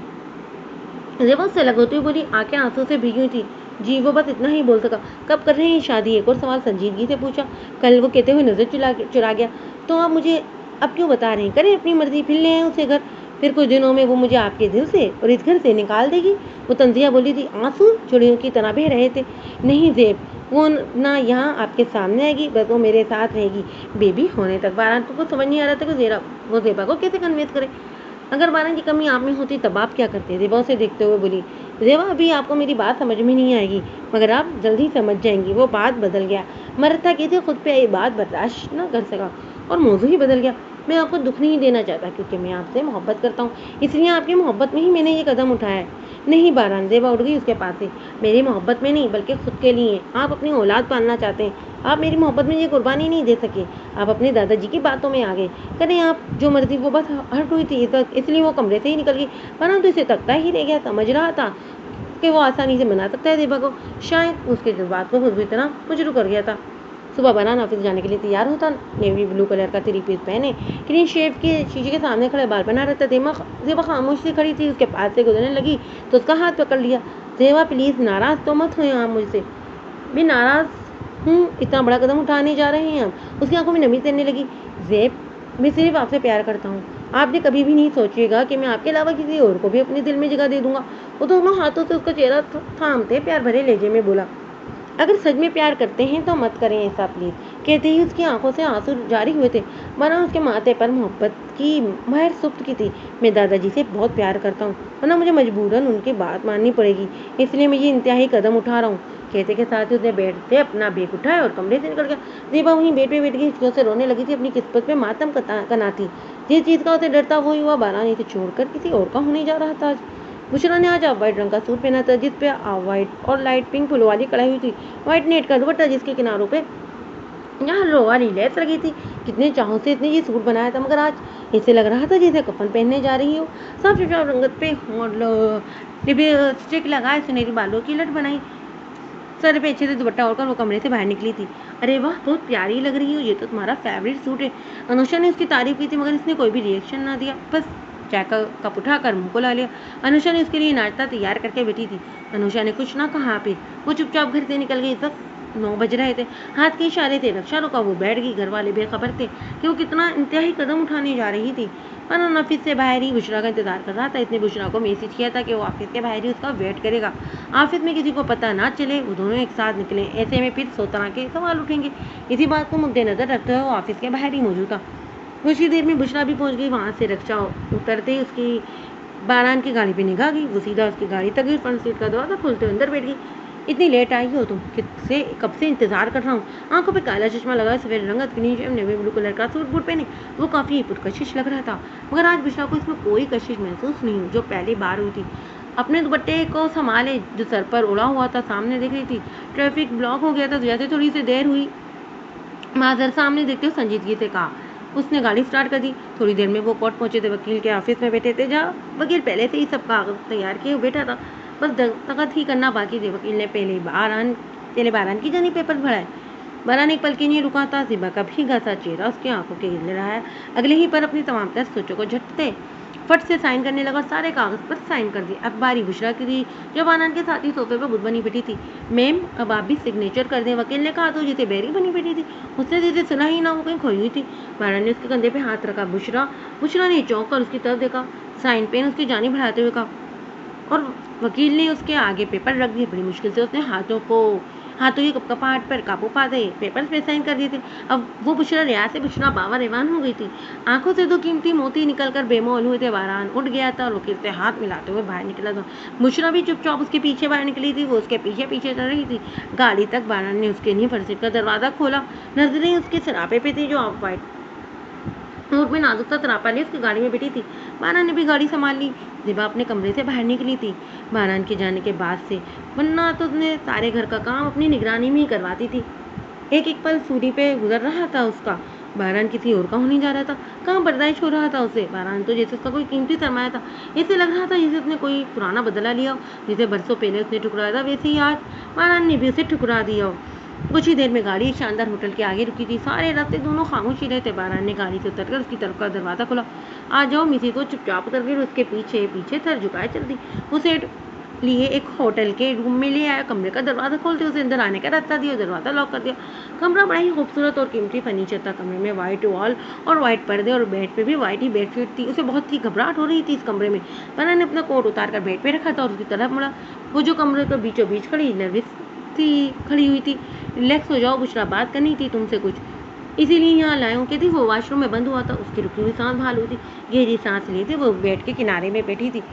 زیبا اس سے الگ ہوتی ہوئی بولی، آنکھیں آنسو سے بھیگی ہوئی تھی۔ جی، وہ بس اتنا ہی بول سکا۔ کب کر رہے ہیں شادی؟ ایک اور سوال سنجیدگی سے پوچھا۔ کل، وہ کہتے ہوئے نظر چرا گیا۔ تو آپ مجھے اب کیوں بتا رہے ہیں؟ کریں اپنی مرضی، پھر لے آئیں اسے گھر، پھر کچھ دنوں میں وہ مجھے آپ کے دل سے اور اس گھر سے نکال دے گی۔ وہ تنزیہ بولی تھی، آنسو چڑیوں کی طرح بہہ رہے تھے۔ نہیں زیب، وہ نہ یہاں آپ کے سامنے آئے گی، بس وہ میرے ساتھ رہے گی بیبی ہونے تک۔ باران کو سمجھ نہیں آ رہا تھا کہ وہ زیبا کو کیسے کنوینس کرے۔ اگر باران کی کمی آپ میں ہوتی تب آپ کیا کرتے؟ زیبا اسے دیکھتے ہوئے بولی۔ زیبا، ابھی آپ کو میری بات سمجھ میں نہیں آئے گی، مگر آپ جلدی سمجھ جائیں گی۔ وہ بات بدل گیا۔ مرد تھا کہ خود پہ یہ بات برداشت نہ کر سکا، اور موضوع ہی بدل گیا۔ میں آپ کو دکھ نہیں دینا چاہتا، کیونکہ میں آپ سے محبت کرتا ہوں، اس لیے آپ کی محبت میں ہی میں نے یہ قدم اٹھایا ہے۔ نہیں باران، زیبا اٹھ گئی اس کے پاس سے، میری محبت میں نہیں بلکہ خود کے لیے۔ آپ اپنی اولاد پالنا چاہتے ہیں، آپ میری محبت میں یہ قربانی نہیں دے سکے۔ آپ اپنے دادا جی کی باتوں میں آ گئے۔ کریں آپ جو مرضی۔ وہ بس ہرٹ ہوئی تھی، اس لیے وہ کمرے سے ہی نکل گئی۔ باران تو اسے تکتا ہی رہ گیا، سمجھ رہا تھا کہ وہ آسانی سے منا سکتا ہے زیبا کو، شاید اس کے جذبات کو خود بھی اتنا مجروح کر گیا تھا۔ صبح باران آفس جانے کے لیے تیار ہوتا، نیوی بلو کلر کا 3 پیس پہنے، کلین شیو کے شیشے کے سامنے کھڑے بال بنا رہتا۔ زیبا خاموش سی کھڑی تھی، اس کے پاس سے گزرنے لگی تو اس کا ہاتھ پکڑ لیا۔ زیبا پلیز، ناراض تو مت ہوئے آپ مجھ سے؟ میں ناراض ہوں، اتنا بڑا قدم اٹھانے جا رہے ہیں آپ؟ اس کی آنکھوں میں نمی تیرنے لگی۔ زیب، میں صرف آپ سے پیار کرتا ہوں، آپ نے کبھی بھی نہیں سوچے گا کہ میں آپ کے علاوہ کسی اور کو بھی اپنے دل میں جگہ دے دوں گا۔ وہ دونوں ہاتھوں سے اس کا چہرہ تھامتے پیار بھرے لہجے میں بولا، اگر سچ میں پیار کرتے ہیں تو مت کریں ایسا پلیز۔ کہتے ہی اس کی آنکھوں سے آنسو جاری ہوئے تھے۔ مانا اس کے ماتھے پر محبت کی مہر سفت کی تھی۔ میں دادا جی سے بہت پیار کرتا ہوں، ورنہ مجھے مجبوراً ان کی بات ماننی پڑے گی، اس لیے میں یہ انتہائی قدم اٹھا رہا ہوں۔ کہتے کے ساتھ اس نے بیڈ سے اپنا بیگ اٹھایا اور کمرے سے نکل گیا۔ زیبا وہیں بیڈ پہ بیٹھ گئی، ہچکیوں سے رونے لگی تھی، اپنی قسمت پہ ماتم کنا تھی۔ جس چیز کا اسے ڈر تھا وہی ہوا، باران اسے چھوڑ کر کسی اور کا ہونے جا رہا تھا۔ بشرا نے آج آف وائٹ رنگ کا سوٹ پہنا تھا، جس پہ آف وائٹ اور لائٹ پنک پھولوں والی کڑھائی ہوئی تھی، وائٹ نیٹ کا دوپٹہ جس کے کناروں پہ یہاں لو والی لیس لگی تھی۔ کتنے چاہوں سے اتنے یہ سوٹ بنایا تھا، مگر آج اسے لگ رہا تھا جیسے کفن پہننے جا رہی ہو۔ صاف شفاف رنگت پہ لپسٹک لگائے، سنہری بالوں کی لٹ بنائی، سر پہ اچھے سے دوپٹہ اوڑھ کر وہ کمرے سے باہر نکلی تھی۔ ارے واہ، بہت پیاری لگ رہی ہو، یہ تو تمہارا فیوریٹ سوٹ ہے۔ انوشا نے اس کی تعریف کی تھی، مگر اس نے کوئی بھی ریئیکشن نہ دیا، بس چائے کا کپ اٹھا کر منہ کو لا لیا۔ انوشا نے اس کے لیے ناشتہ تیار کر کے بیٹھی تھی۔ انوشا نے کچھ نہ کہا، پھر وہ چپ چاپ گھر سے نکل گئی۔ اس وقت 9 بج رہے تھے۔ ہاتھ کے اشارے سے رکشا رکا، وہ بیٹھ گئی۔ گھر والے بے خبر تھے کہ وہ کتنا انتہائی قدم اٹھانے جا رہی تھی۔ انہوں آفس سے باہر ہی بشرا کا انتظار کر رہا تھا۔ اس نے بشرا کو میسج کیا تھا کہ وہ آفس کے باہر ہی اس کا ویٹ کرے گا، آفس میں کسی کو پتہ نہ چلے وہ دونوں ایک ساتھ نکلیں، ایسے میں پھر 100 طرح کے سوال اٹھیں گے۔ اسی بات کو مد نظر رکھتے ہوئے وہ آفس کے باہر ہی موجود تھا۔ کچھ ہی دیر میں بشرا بھی پہنچ گئی۔ وہاں سے رکشا اترتے ہی اس کی باران کی گاڑی پہ نگاہ گئی۔ وہ سیدھا اس کی گاڑی تک گئی، فرنٹ سیٹ کا دروازہ کھولتے ہوئے اندر بیٹھ گئی۔ اتنی لیٹ آئی ہو تم؟ کب سے انتظار کر رہا ہوں۔ آنکھوں پہ کالا چشمہ لگا، سفید رنگت clean shave navy blue colour کا سوٹ بوٹ پہنے وہ کافی پرکشش لگ رہا تھا، مگر آج بشرا کو اس میں کوئی کشش محسوس نہیں ہوئی جو پہلی بار ہوئی تھی۔ اپنے دوپٹے کو سنبھالے جو سر پر اڑا ہوا تھا، سامنے دیکھ رہی تھی۔ ٹریفک بلاک ہو گیا تھا، جیسے تھوڑی سی دیر ہوئی۔ معذر، سامنے دیکھتے ہوئے سنجیدگی سے کہا۔ اس نے گاڑی سٹارٹ کر دی۔ تھوڑی دیر میں وہ کورٹ پہنچے تھے۔ وکیل کے آفس میں بیٹھے تھے، جہاں وکیل پہلے سے ہی سب کاغذ تیار کیے بیٹھا تھا، بس دستخط ہی کرنا باقی تھے۔ وکیل نے پہلے باران کی جانب پیپر بڑھائے۔ باران ایک پل کے لیے رکا تھا، زیبا کا بھیگا سا چہرہ اس کی آنکھوں کے گرد رہا ہے، اگلے ہی پر اپنی تمام تر سوچوں کو جھٹتے फट से साइन करने लगा और सारे कागज पर साइन कर दिए। अब बारी बुशरा की थी, जो बारान के साथ ही सोफे पर बुत बनी बैठी थी। मैम अब आप भी सिग्नेचर कर दें, वकील ने कहा। तो जिसे बैरी बनी बैठी थी उसने जिसे सुना ही ना, वो कहीं खोई हुई थी। बारान ने उसके कंधे पे हाथ रखा। बुशरा बुशरा ने चौंक कर उसकी तरफ देखा। साइन पेन उसकी जानी बढ़ाते हुए कहा, और वकील ने उसके आगे पेपर रख दिए। बड़ी मुश्किल से उसने हाथों की कपाट पर काबू पा दे पेपर पे साइन कर दिए थे। अब वो बुशरा रियाज से बुशरा बावर रेवान हो गई थी। आंखों से दो कीमती मोती निकलकर बेमौल हुए थे। बारान उठ गया था और वकील से हाथ मिलाते हुए बाहर निकला था। बुशरा भी चुपचाप उसके पीछे बाहर निकली थी। वो उसके पीछे पीछे चल रही थी। गाड़ी तक बारान ने उसके लिए फरसीट का दरवाजा खोला। नजरें उसके सरापे पे थी, जो ऑफ वाइट नोट में नाजुक सा तरापा ली उसकी गाड़ी में बैठी थी। बारान ने भी गाड़ी संभाल ली। ज़ेबा अपने कमरे से बाहर निकली थी बारान के जाने के बाद से, वरना तो उसने सारे घर का काम अपनी निगरानी में ही करवाती थी। एक एक पल सूरी पे गुजर रहा था उसका। बारान किसी और का होने जा रहा था। कहाँ बर्दाश्त हो रहा था उसे। बारान तो जैसे उसका कोई कीमती सरमाया था। ऐसे लग रहा था जैसे उसने कोई पुराना बदला लिया हो। जैसे बरसों पहले उसने ठुकराया था, वैसे ही आज बारान ने भी उसे ठुकरा दिया हो। कुछ ही देर में गाड़ी एक शानदार होटल के आगे रुकी थी। सारे रास्ते दोनों खामोश ही रहते। बारान ने गाड़ी से उतरकर उसकी तरफ का दरवाजा खोला। आ जाओ मिसी। तो चुपचाप उतर गई। उसके पीछे पीछे सर झुकाए चल दी। उसे लिए एक होटल के रूम में ले आया। कमरे का दरवाजा खोलते उसे अंदर आने का रास्ता दिया, दरवाजा लॉक कर दिया। कमरा बड़ा ही खूबसूरत और कीमती फर्नीचर था। कमरे में वाइट वॉल और वाइट पर्दे और बेड पे भी वाइट ही बेडशीट थी। उसे बहुत ही घबराहट हो रही थी इस कमरे में। बारान ने अपना कोट उतार कर बेड पे रखा था और उसकी तरफ मुड़ा। वो जो कमरे के बीचों बीच खड़ी हुई थी। रिलैक्स हो जाओ बुशरा, बात करनी थी तुमसे कुछ, इसीलिए यहाँ लाया हूँ। कहती वो वॉशरूम में बंद हुआ था। उसकी रुकी हुई सांस बहाल हुई थी। गहरी सांस ली थी। वो बेड के किनारे में बैठी थी।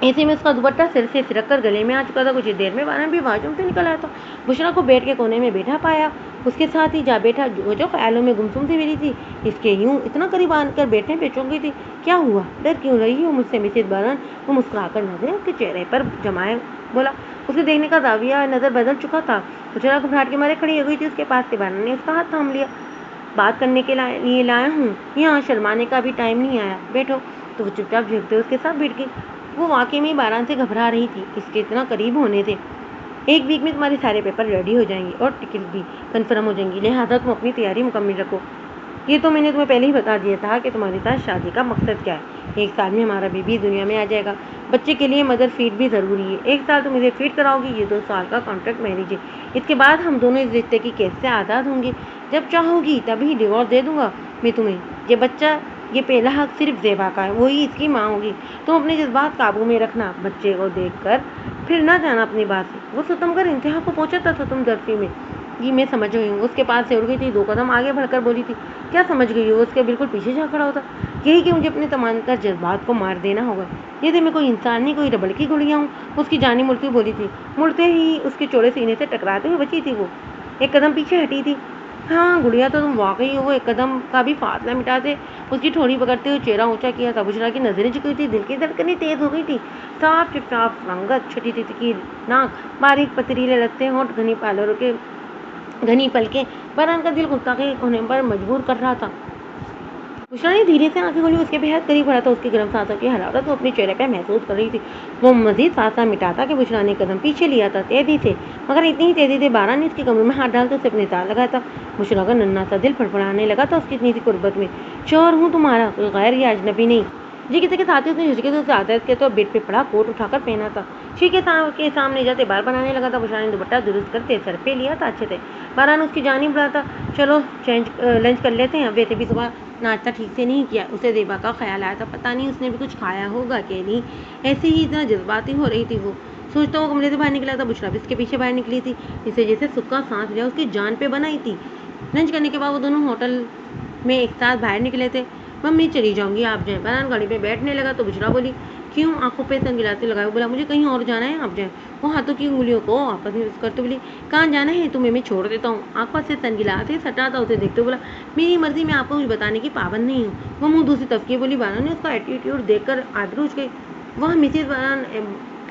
ऐसे में उसका दुपट्टा सिर से सिरक कर गले में आ चुका था। कुछ ही देर में बारान भी वॉशरूम से निकल आया था। बुशरा को बेड के कोने में बैठा पाया। उसके साथ ही जा बैठा। जो ख्यालों में गुमसुम सी मेरी थी, इसके यूं इतना करीब आकर बैठने पे चौंक गई थी। क्या हुआ, डर क्यों रही हो मुझसे मिसेज बारान? वो मुस्कुराकर नजरें उसके चेहरे पर जमाए बोला। उसके देखने का दाविया नजर बदल चुका था। बुशरा घबराहट के मारे खड़ी हो गई थी उसके पास से। बारान ने उसका हाथ थाम लिया। बात करने के लिए लाया हूँ, यहाँ शर्माने का भी टाइम नहीं आया, बैठो। तो वो चुपचाप झुकते उसके साथ बैठ गई। वो वाकई में बारान से घबरा रही थी। इसके इतना करीब होने से। एक वीक में तुम्हारे सारे पेपर रेडी हो जाएंगे और टिकट भी कंफर्म हो जाएंगी, लिहाजा तुम अपनी तैयारी मुकम्मल रखो। ये तो मैंने तुम्हें पहले ही बता दिया था कि तुम्हारे साथ शादी का मकसद क्या है। 1 साल में हमारा बेबी दुनिया में आ जाएगा। बच्चे के लिए मदर फीड भी ज़रूरी है। 1 साल तुम इसे फीड कराओगी। ये 2 साल का कॉन्ट्रैक्ट मैरिज है। इसके बाद हम दोनों इस रिश्ते की कैद से आज़ाद होंगे। जब चाहोगी तभी डिवोर्स दे दूंगा मैं तुम्हें। ये बच्चा, ये पहला हक सिर्फ ज़ेबा का है, वही इसकी माँ होगी। तुम अपने जज्बात काबू में रखना। बच्चे को देखकर फिर ना जाना अपनी बात से। वो सितमगर इंतहा को पहुंचा था सतमदर्शी में। ये मैं समझ गई हूँ। उसके पास से उड़ गई थी। 2 कदम आगे बढ़कर बोली थी, क्या समझ गई हो? उसके बिल्कुल पीछे जा खड़ा होता। यही कि मुझे अपने तमाम का जज्बात को मार देना होगा। जैसे मैं कोई इंसान नहीं, कोई रबड़ की गुड़िया हूँ। उसकी जानी मुड़ती हुई बोली थी। मुड़ते ही उसके चौड़े सीने से टकराते हुए बची थी। वो 1 कदम पीछे हटी थी। हाँ गुड़िया तो तुम वाकई हो। वो 1 कदम का भी फासला मिटाते उसकी ठोड़ी पकड़ते हुए चेहरा ऊंचा किया था। बुशरा की नजरें झुकी थी। दिल की धड़कनें तेज हो गई थी। साफ चुपचाप रंगत, छोटी सी नाक, बारीक पथरीले लत्ते, होंठ, घनी पलकें बारान का दिल गुस्ताखी होने पर मजबूर कर रहा था। बुशरा ने धीरे से आंखें खोली। उसके बेहद करीब खड़ा था। उसकी गर्म सांसों की हरारत वो अपने चेहरे पर महसूस कर रही थी। वो मजीद फासला मिटाता कि बुशरा ने 1 कदम पीछे लिया था, तेजी से, मगर इतनी ही तेजी से बारान ने उसके कमर में हाथ डालकर उसे अपने तार लगाया था। बुशरा का नन्हा सा दिल फड़फड़ाने लगा था उसकी इतनी सी कुर्बत में। शौहर हूँ तुम्हारा, कोई गैर या अजनबी नहीं। जी किसी के साथ ही उसने झुके से उसे आदत के तो बेड पे पड़ा कोट उठाकर पहना था। शी के सामने जाते बाल बनाने लगा था। बुशरा ने दुपट्टा दुरुस्त करते सर पे लिया था अच्छे से। बारान उसकी जान ही बढ़ा था। चलो लंच कर लेते हैं। वैसे भी सुबह नाश्ता ठीक से नहीं किया। उसे ज़ेबा का ख्याल आया था, पता नहीं उसने भी कुछ खाया होगा कि नहीं। ऐसे ही इतना जज्बाती हो रही थी वो। सोचता वो कमरे से बाहर निकला था। बुशरा भी उसके पीछे बाहर निकली थी। इसे जैसे सुक्का सांस लिया उसकी जान पे बनाई थी। लंच करने के बाद वो दोनों होटल में एक साथ बाहर निकले थे। मम्मी चली जाऊंगी, आप जाएं। बारान गाड़ी पे बैठने लगा तो बुशरा बोली, क्यों? आंखों पे संगिलाते लगाए बोला, मुझे कहीं और जाना है, आप जाएं। वो हाथों की उंगलियों को आपस में करते बोली, कहाँ जाना है तुम्हें? मैं छोड़ देता हूँ। आंखों से संगिलाते सटा था उसे देखते बोला, मेरी मर्जी, मैं आपको कुछ बताने की पाबंद नहीं हूँ। वो मुँह दूसरी तफकी बोली। बारान ने उसका एटीट्यूड देखकर आबरू उठ गई। वह मिसेज बारान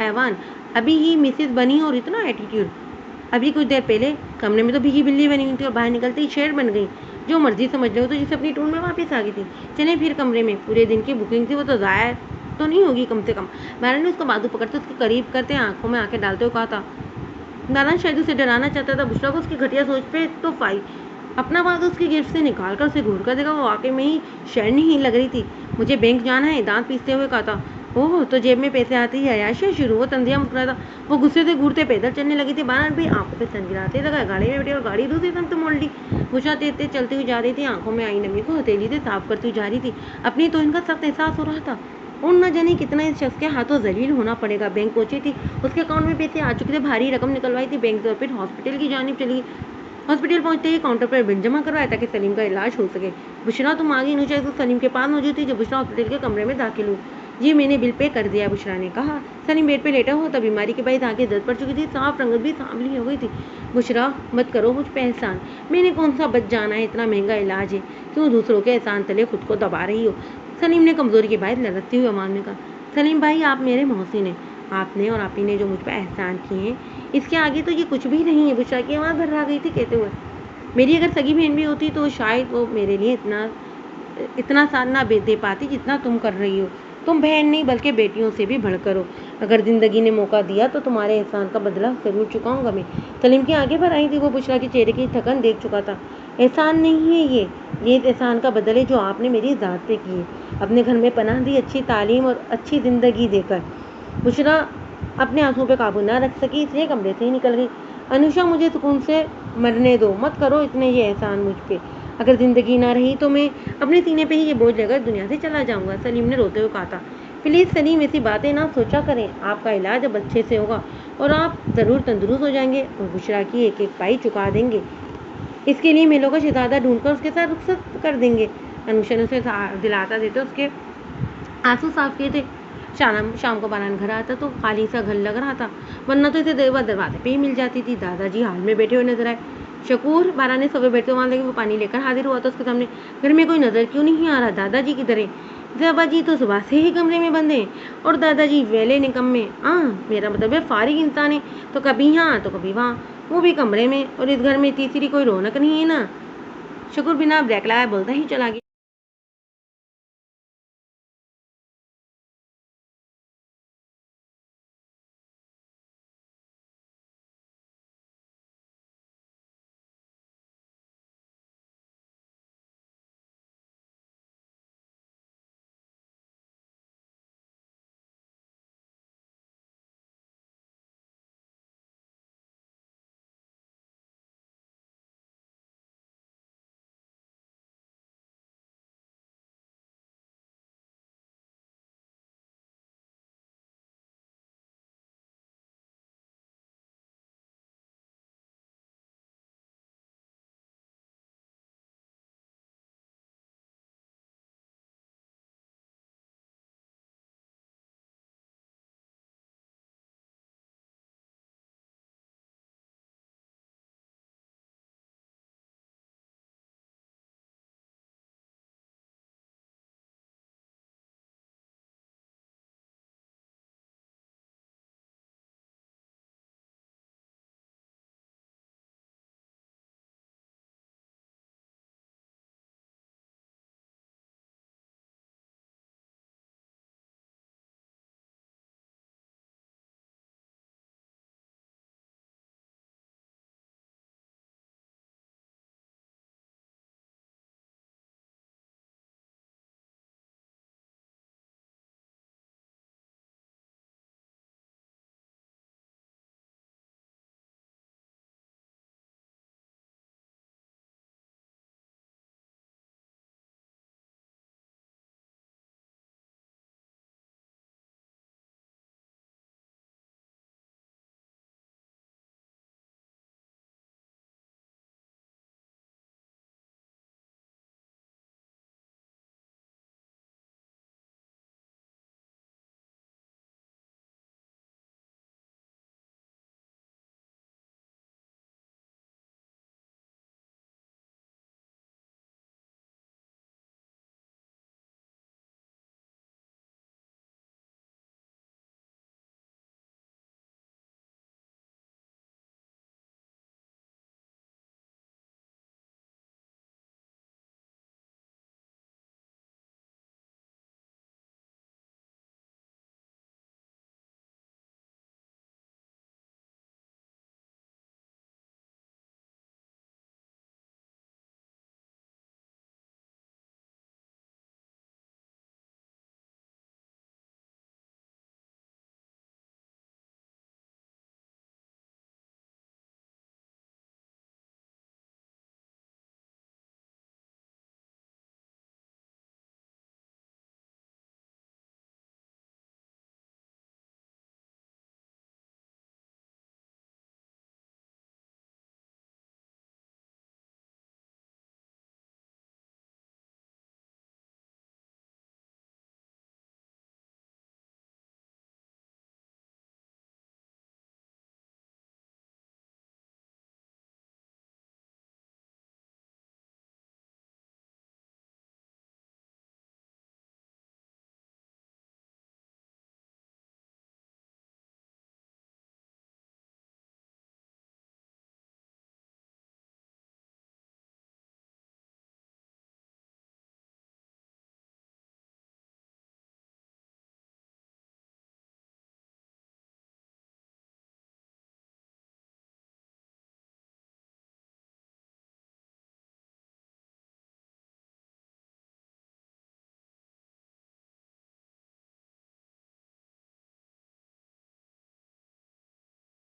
एवान अभी ही मिसेज बनी और इतना एटीट्यूड। अभी कुछ देर पहले कमरे में तो भीगी बिल्ली बनी हुई थी और बाहर निकलते ही शेर बन गई। जो मर्जी समझ लो। तो जिसे अपनी टून में वापस आ गई थी। चले फिर कमरे में। पूरे दिन की बुकिंग थी, वो तो ज़ाया तो नहीं होगी कम से कम। बारान ने उसका बाजू पकड़ते उसके करीब करते आंखों में आंखें डालते हुए कहा था। बारान शायद उसे डराना चाहता था। बुशरा को उसकी घटिया सोच पे तो फाई अपना बात उसकी गिफ्ट से निकाल कर उसे घूर कर देखा, वो वाकई में ही शेरनी ही लग रही थी। मुझे बैंक जाना है, दांत पीसते हुए कहा था। ओह, तो जेब में पैसे आते ही अयाशी शुरू हो। तंदिया मुस्कुराया था। वो गुस्से से घूरते पैदल चलने लगी थी। बानर भी आंखों पे सन गिराते लगा, गाड़ी में बैठी और गाड़ी दूसरी तरफ मोड़ ली। बुशरा तेज तेज चलती हुई जा रही थी, आंखों में आई नमी को हथेली से साफ करती हुई जा रही थी। अपनी तो इनका सख्त एहसास हो रहा था और न जाने कितना इस शख्स के हाथों जलील होना पड़ेगा। बैंक पहुंची थी, उसके अकाउंट में पैसे आ चुके थे, भारी रकम निकलवाई थी बैंक से और फिर हॉस्पिटल की जानिब चली। हॉस्पिटल पहुंचते ही काउंटर पर बिल जमा करवाया ताकि सलीम का इलाज हो सके। बुशरा, तुम आ गई। नुचा तो सलीम के पास मौजूद थी जब बुशरा हॉस्पिटल के कमरे में दाखिल हुई। जी, मैंने बिल पे कर दिया, बुशरा ने कहा। सलीम बेड पे लेटा हुआ था, बीमारी के बाद आंखें दर्द पड़ चुकी थी, साफ रंगत भी सांवली हो गई थी। बुशरा, मत करो मुझ पे एहसान, मैंने कौन सा बच जाना है, इतना महंगा इलाज है, क्यों दूसरों के एहसान तले खुद को दबा रही हो। सलीम ने कमजोरी के बाद लड़ती हुई आवाज में कहा। सलीम भाई, आप मेरे मोहसिन हैं, आपने और आपी ने जो मुझ पर एहसान किए हैं, इसके आगे तो ये कुछ भी नहीं है। बुशरा की आवाज़ भर्रा गई थी कहते हुए, मेरी अगर सगी बहन भी होती तो शायद वो मेरे लिए इतना साथ ना दे पाती जितना तुम कर रही हो। तुम बहन नहीं बल्कि बेटियों से भी बढ़कर हो। अगर ज़िंदगी ने मौका दिया तो तुम्हारे एहसान का बदला ज़रूर चुकाऊंगा मैं। सलीम की आगे भर आई थी, वो बुशरा के चेहरे की थकन देख चुका था। एहसान नहीं है ये एहसान का बदल है जो आपने मेरी ज़ात पे की है, अपने घर में पनाह दी, अच्छी तालीम और अच्छी ज़िंदगी देकर। बुशरा अपने आंसुओं पे काबू ना रख सकी, इसलिए कमरे से ही निकल गई। अनुषा, मुझे सुकून से मरने दो, मत करो इतने ये एहसान मुझ पे। अगर ज़िंदगी ना रही तो मैं अपने सीने पे ही ये बोझ लेकर दुनिया से चला जाऊंगा, सलीम ने रोते हुए कहा था। प्लीज़ सलीम, ऐसी बातें ना सोचा करें, आपका इलाज अब अच्छे से होगा और आप ज़रूर तंदुरुस्त हो जाएंगे और बुशरा की एक एक पाई चुका देंगे। इसके लिए मेलों का शहजादा ढूंढकर उसके साथ रुखसत कर देंगे। अनुषा ने उसे दिलाता देते उसके आंसू साफ किए थे। शाम को बारान घर आता तो खाली सा घर लग रहा था, वरना तो इसे दरवाजे पे ही मिल जाती थी। दादाजी हाल में बैठे हुए नजर आए। शकूर, बारान ने सुबह बैठते वहां लगे, वो पानी लेकर हाजिर हुआ था उसके सामने। घर में कोई नजर क्यों नहीं आ रहा? दादाजी किधर है? दादाजी तो सुबह से ही कमरे में बंद हैं और दादाजी वेले निकम्मे, मेरा मतलब है फारिग इंसान है, तो कभी यहाँ तो कभी वहाँ, वो भी कमरे में, और इस घर में तीसरी कोई रौनक नहीं है ना। शकूर बिना ब्रेक लगाए बोलता ही चला गया।